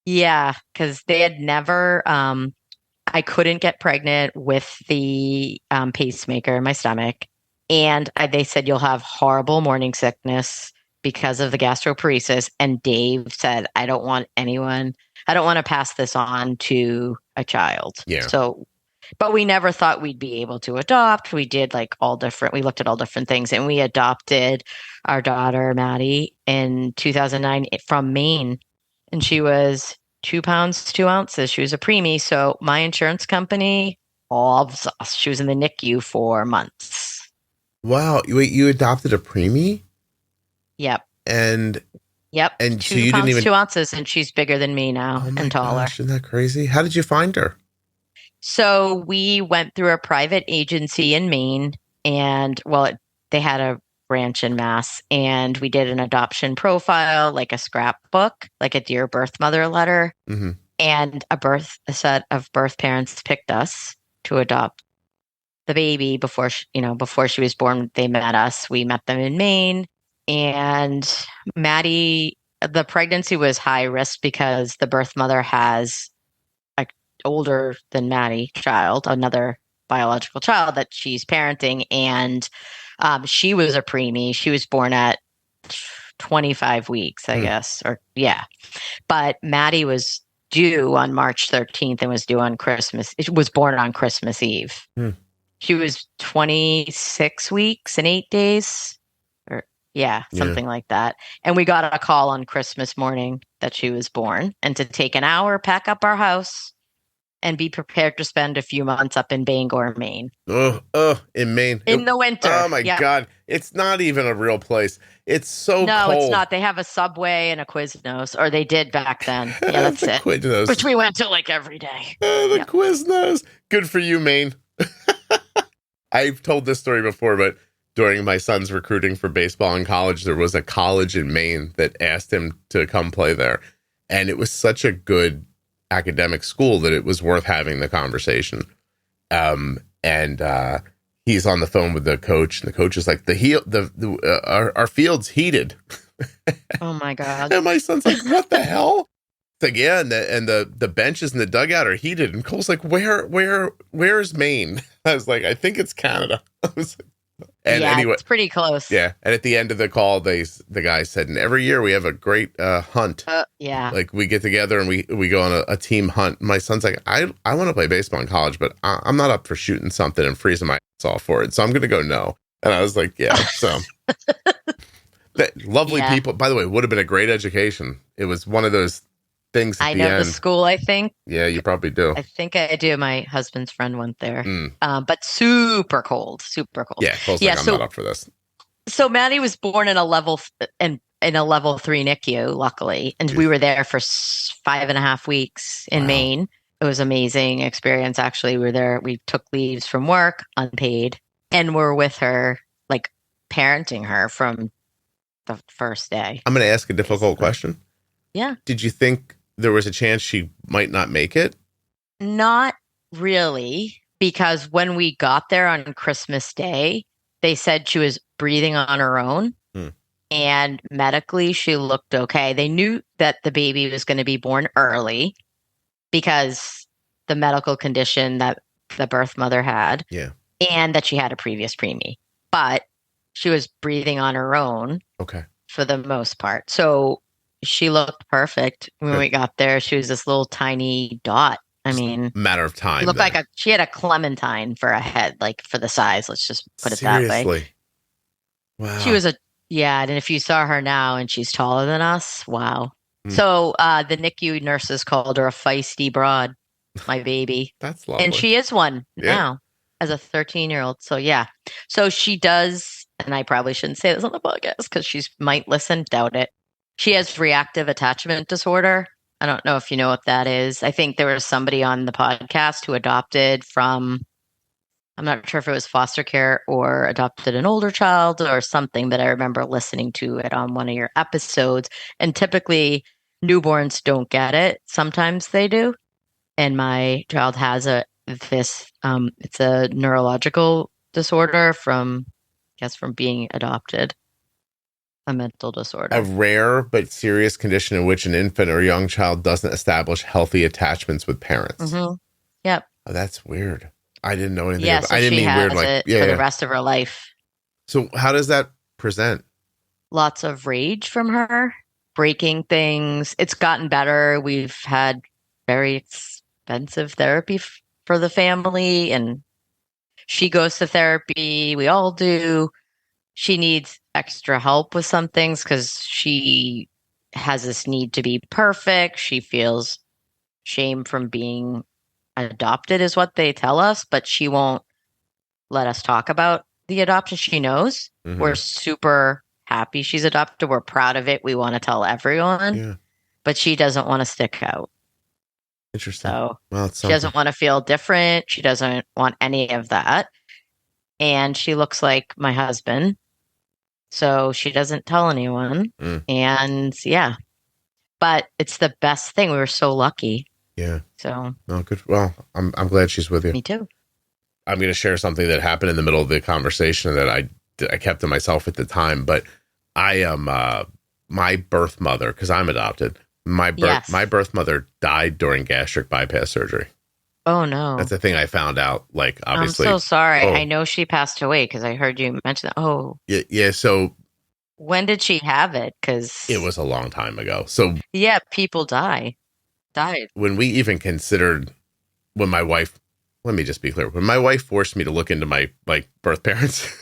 Yeah, because they had never, I couldn't get pregnant with the pacemaker in my stomach. And they said, you'll have horrible morning sickness because of the gastroparesis. And Dave said, I don't want to pass this on to a child. Yeah. So, but we never thought we'd be able to adopt. We did we looked at all different things, and we adopted our daughter, Maddie, in 2009 from Maine. And she was 2 pounds, 2 ounces. She was a preemie. So my insurance company loves us. She was in the NICU for months. Wow. Wait, you adopted a preemie? Yep. And so 2 you pounds, didn't even 2 ounces, and she's bigger than me now and taller. Gosh, isn't that crazy? How did you find her? So we went through a private agency in Maine, and they had a branch in Mass, and we did an adoption profile, like a scrapbook, like a Dear Birth Mother letter. Mm-hmm. And a set of birth parents picked us to adopt the baby before she was born. They met us. We met them in Maine, and Maddie, the pregnancy was high risk because the birth mother has older than Maddie child, another biological child that she's parenting, and she was a preemie. She was born at 25 weeks, I guess, but Maddie was due on March 13th and was due on Christmas. It was born on Christmas Eve. She was 26 weeks and 8 days, something like that. And we got a call on Christmas morning that she was born, and to take an hour, pack up our house, and be prepared to spend a few months up in Bangor, Maine. In Maine. In the winter. Oh, my God. It's not even a real place. It's so cold. No, it's not. They have a Subway and a Quiznos, or they did back then. Yeah, that's it. Quiznos. Which we went to every day. Quiznos. Good for you, Maine. I've told this story before, but during my son's recruiting for baseball in college, there was a college in Maine that asked him to come play there. And it was such a good academic school that it was worth having the conversation. He's on the phone with the coach, and the coach is like, our field's heated. Oh my God. And my son's like, what the hell? It's like, yeah, and the benches in the dugout are heated. And Cole's like, where's Maine? I was like, I think it's Canada. Anyway, it's pretty close. Yeah. And at the end of the call, the guy said, and every year we have a great hunt. Like we get together and we go on a team hunt. My son's like, I want to play baseball in college, but I'm not up for shooting something and freezing my ass off for it. So I'm going to go no. And I was like, yeah. So lovely people. By the way, would have been a great education. It was one of those things at I the know end. the school, I think. Yeah, you probably do. I think I do. My husband's friend went there. But super cold. Yeah, Cole's like, I'm not up for this. So Maddie was born in a level 3 NICU, luckily. And we were there for 5.5 weeks in Maine. It was an amazing experience. Actually, we were there. We took leaves from work, unpaid, and we're with her, parenting her from the first day. I'm going to ask a difficult question. Yeah. Did you think there was a chance she might not make it? Not really, because when we got there on Christmas Day, they said she was breathing on her own. And medically, she looked okay. They knew that the baby was going to be born early because the medical condition that the birth mother had. Yeah. And that she had a previous preemie. But she was breathing on her own. Okay. For the most part. So she looked perfect when we got there. She was this little tiny dot. I mean, matter of time. Looked she had a clementine for a head, for the size. Let's just put it that way. Wow. She was and if you saw her now and she's taller than us, wow. Mm. So the NICU nurses called her a feisty broad, my baby. That's lovely. And she is one now as a 13-year-old. So yeah. So she does, and I probably shouldn't say this on the podcast because she might listen, doubt it. She has reactive attachment disorder. I don't know if you know what that is. I think there was somebody on the podcast who adopted from, I'm not sure if it was foster care or adopted an older child or something, but I remember listening to it on one of your episodes. And typically newborns don't get it. Sometimes they do. And my child has it's a neurological disorder from being adopted. A mental disorder. A rare but serious condition in which an infant or young child doesn't establish healthy attachments with parents. Mm-hmm. Yep. Oh, that's weird. I didn't know anything about it. So I didn't she mean weird has it for the rest of her life. So how does that present? Lots of rage from her, breaking things. It's gotten better. We've had very expensive therapy for the family, and she goes to therapy. We all do. She needs extra help with some things because she has this need to be perfect. She feels shame from being adopted is what they tell us, but she won't let us talk about the adoption. She knows. Mm-hmm. We're super happy she's adopted. We're proud of it. We want to tell everyone, but she doesn't want to stick out. Interesting. So well, she doesn't want to feel different. She doesn't want any of that. And she looks like my husband. So she doesn't tell anyone. And but it's the best thing. We were so lucky. Yeah. So. Oh, good. Well, I'm glad she's with you. Me too. I'm going to share something that happened in the middle of the conversation that I kept to myself at the time, but I am my birth mother, because I'm adopted. My birth mother died during gastric bypass surgery. Oh no. That's the thing I found out. Like, obviously. I'm so sorry. I know she passed away because I heard you mention that. Oh. Yeah. So. When did she have it? Because it was a long time ago. So. Yeah, people died. When we even considered, when my wife, let me just be clear, when my wife forced me to look into my birth parents,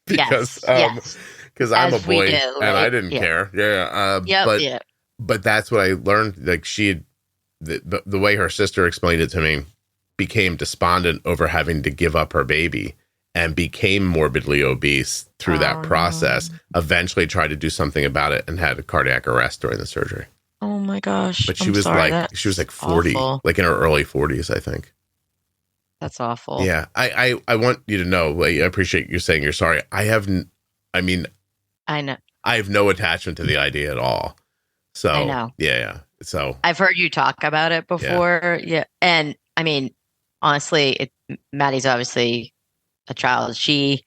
because I'm a boy and I didn't care. But that's what I learned. Like she had, the way her sister explained it to me, became despondent over having to give up her baby and became morbidly obese through that process. Eventually tried to do something about it and had a cardiac arrest during the surgery. Oh my gosh. But she was like 40, awful. like in her early 40s, I think. That's awful. Yeah. I want you to know, like, I appreciate you saying you're sorry. I know. I have no attachment to the idea at all. So I know. Yeah. So I've heard you talk about it before. Yeah. And I mean, honestly, Maddie's obviously a child. She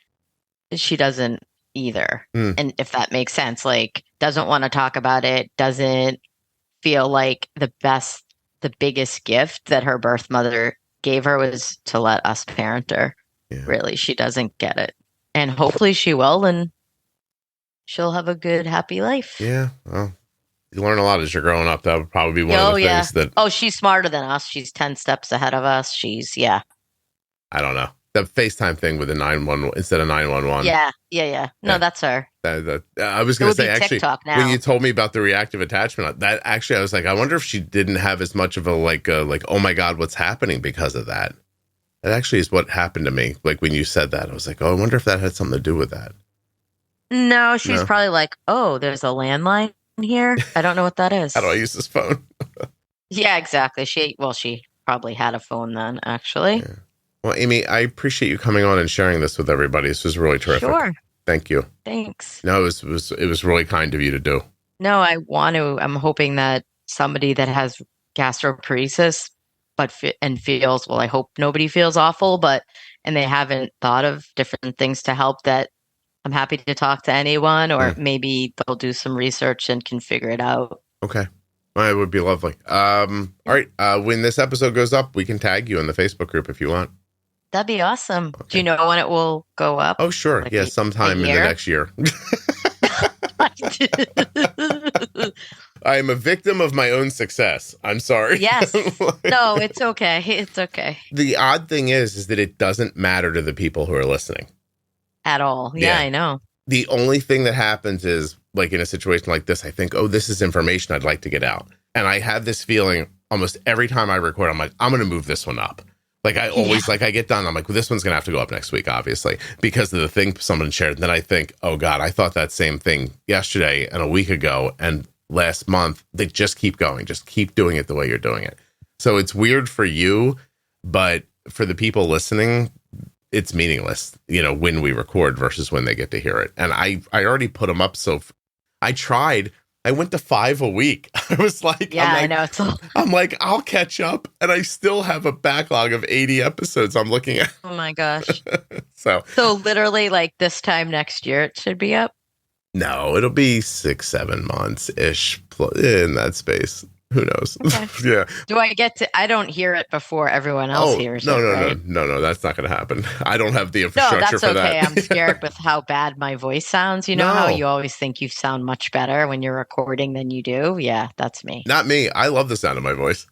doesn't either. And if that makes sense, like doesn't want to talk about it, doesn't feel like the biggest gift that her birth mother gave her was to let us parent her. Yeah. Really, she doesn't get it. And hopefully she will, and she'll have a good, happy life. Yeah. Well, you learn a lot as you're growing up. That would probably be one of the things that... Oh, she's smarter than us. She's 10 steps ahead of us. I don't know. The FaceTime thing with the 911 instead of 911. Yeah. No, that's her. I was going to say, actually, when you told me about the reactive attachment, that actually, I was like, I wonder if she didn't have as much of a like, oh my God, what's happening because of that? That actually is what happened to me. Like when you said that, I was like, oh, I wonder if that had something to do with that. No, she's probably like, oh, there's a landline here. I don't know what that is. How do I use this phone? Yeah, exactly. She probably had a phone then, actually. Yeah. Well, Amy, I appreciate you coming on and sharing this with everybody. This was really terrific. Sure. Thank you. Thanks. No, it was really kind of you to do. No, I'm hoping that somebody that has gastroparesis and feels, well, I hope nobody feels awful, and they haven't thought of different things to help, that I'm happy to talk to anyone, or maybe they'll do some research and can figure it out. Okay. Well, it would be lovely. All right. When this episode goes up, we can tag you in the Facebook group if you want. That'd be awesome. Okay. Do you know when it will go up? Oh, sure. Like sometime in the next year. I am a victim of my own success. I'm sorry. Yes. No, it's okay. It's okay. The odd thing is that it doesn't matter to the people who are listening. At all. Yeah, I know. The only thing that happens is, like in a situation like this, I think, oh, this is information I'd like to get out. And I have this feeling almost every time I record, I'm like, I'm going to move this one up. Like I always, like I get done, I'm like, well, this one's going to have to go up next week, obviously, because of the thing someone shared. And then I think, oh God, I thought that same thing yesterday and a week ago and last month. They just keep going, just keep doing it the way you're doing it. So it's weird for you, but for the people listening, it's meaningless, you know, when we record versus when they get to hear it. And I already put them up. So I tried. I went to 5 a week. I was like, yeah, I know. I'm like, I'll catch up. And I still have a backlog of 80 episodes I'm looking at. Oh my gosh. So literally like this time next year, it should be up. No, it'll be 6-7 months ish in that space. Who knows? Okay. Yeah. Do I get to? I don't hear it before everyone else hears it. No. That's not going to happen. I don't have the infrastructure for that. No, that's okay. I'm scared with how bad my voice sounds. You know how you always think you sound much better when you're recording than you do? Yeah, that's me. Not me. I love the sound of my voice.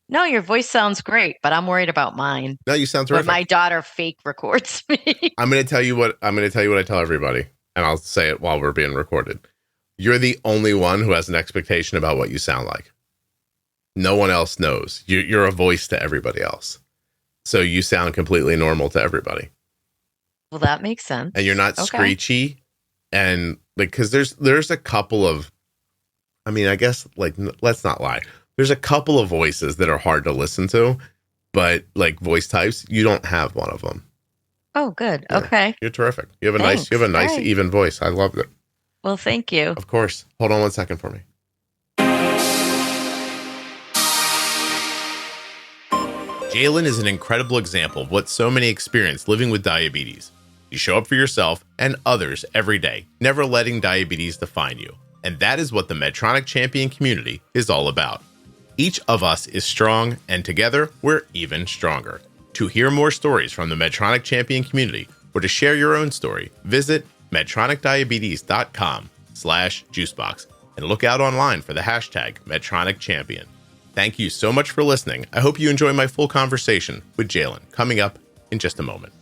No, your voice sounds great, but I'm worried about mine. No, you sound terrific. But my daughter fake records me. I'm going to tell you what I tell everybody, and I'll say it while we're being recorded. You're the only one who has an expectation about what you sound like. No one else knows. You're a voice to everybody else. So you sound completely normal to everybody. Well, that makes sense. And you're not screechy. And like, because there's a couple of, I mean, I guess, like, let's not lie. There's a couple of voices that are hard to listen to, but like voice types, you don't have one of them. Oh, good. Yeah, okay. You're terrific. You have a nice, even voice. I loved it. Well, thank you. Of course. Hold on 1 second for me. Jalen is an incredible example of what so many experience living with diabetes. You show up for yourself and others every day, never letting diabetes define you. And that is what the Medtronic Champion community is all about. Each of us is strong, and together we're even stronger. To hear more stories from the Medtronic Champion community or to share your own story, visit medtronicdiabetes.com/juicebox and look out online for the hashtag Medtronic Champion. Thank you so much for listening. I hope you enjoy my full conversation with Jalen coming up in just a moment.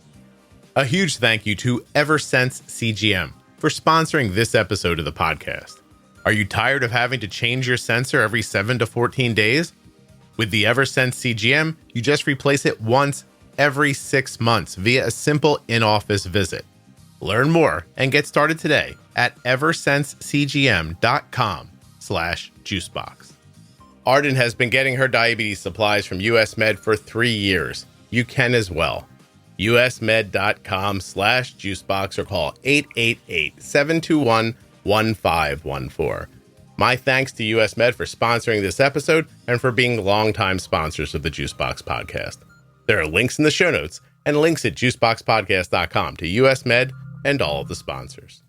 A huge thank you to Eversense CGM for sponsoring this episode of the podcast. Are you tired of having to change your sensor every 7 to 14 days? With the Eversense CGM, you just replace it once every 6 months via a simple in-office visit. Learn more and get started today at eversensecgm.com/juicebox. Arden has been getting her diabetes supplies from US Med for 3 years. You can as well. usmed.com/juicebox or call 888-721-1514. My thanks to US Med for sponsoring this episode and for being longtime sponsors of the Juicebox Podcast. There are links in the show notes and links at juiceboxpodcast.com to US Med and all of the sponsors.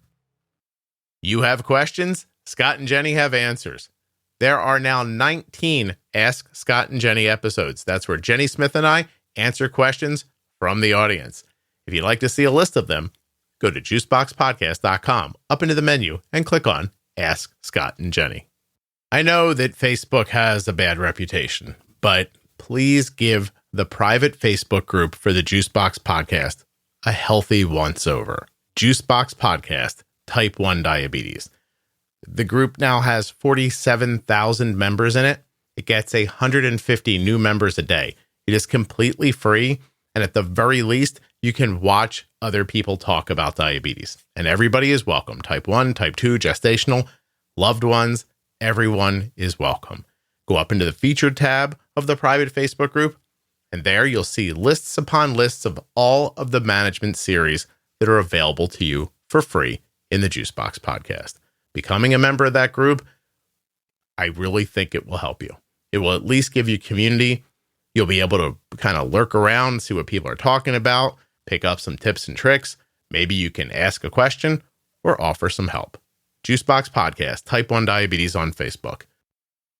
You have questions? Scott and Jenny have answers. There are now 19 Ask Scott and Jenny episodes. That's where Jenny Smith and I answer questions from the audience. If you'd like to see a list of them, go to juiceboxpodcast.com, up into the menu, and click on Ask Scott and Jenny. I know that Facebook has a bad reputation, but please give the private Facebook group for the Juicebox Podcast a healthy once-over. Juicebox Podcast, Type 1 Diabetes. The group now has 47,000 members in it. It gets 150 new members a day. It is completely free. And at the very least, you can watch other people talk about diabetes. And everybody is welcome. Type 1, Type 2, gestational, loved ones, everyone is welcome. Go up into the featured tab of the private Facebook group, and there you'll see lists upon lists of all of the management series that are available to you for free in the Juicebox Podcast. Becoming a member of that group, I really think it will help you. It will at least give you community. You'll be able to kind of lurk around, see what people are talking about, pick up some tips and tricks. Maybe you can ask a question or offer some help. Juicebox Podcast, Type 1 Diabetes on Facebook.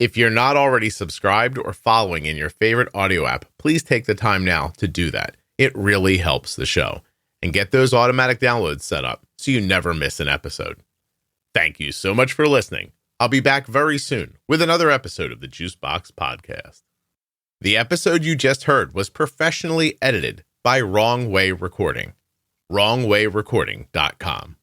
If you're not already subscribed or following in your favorite audio app, please take the time now to do that. It really helps the show. And get those automatic downloads set up so you never miss an episode. Thank you so much for listening. I'll be back very soon with another episode of the Juicebox Podcast. The episode you just heard was professionally edited by Wrong Way Recording. WrongWayRecording.com.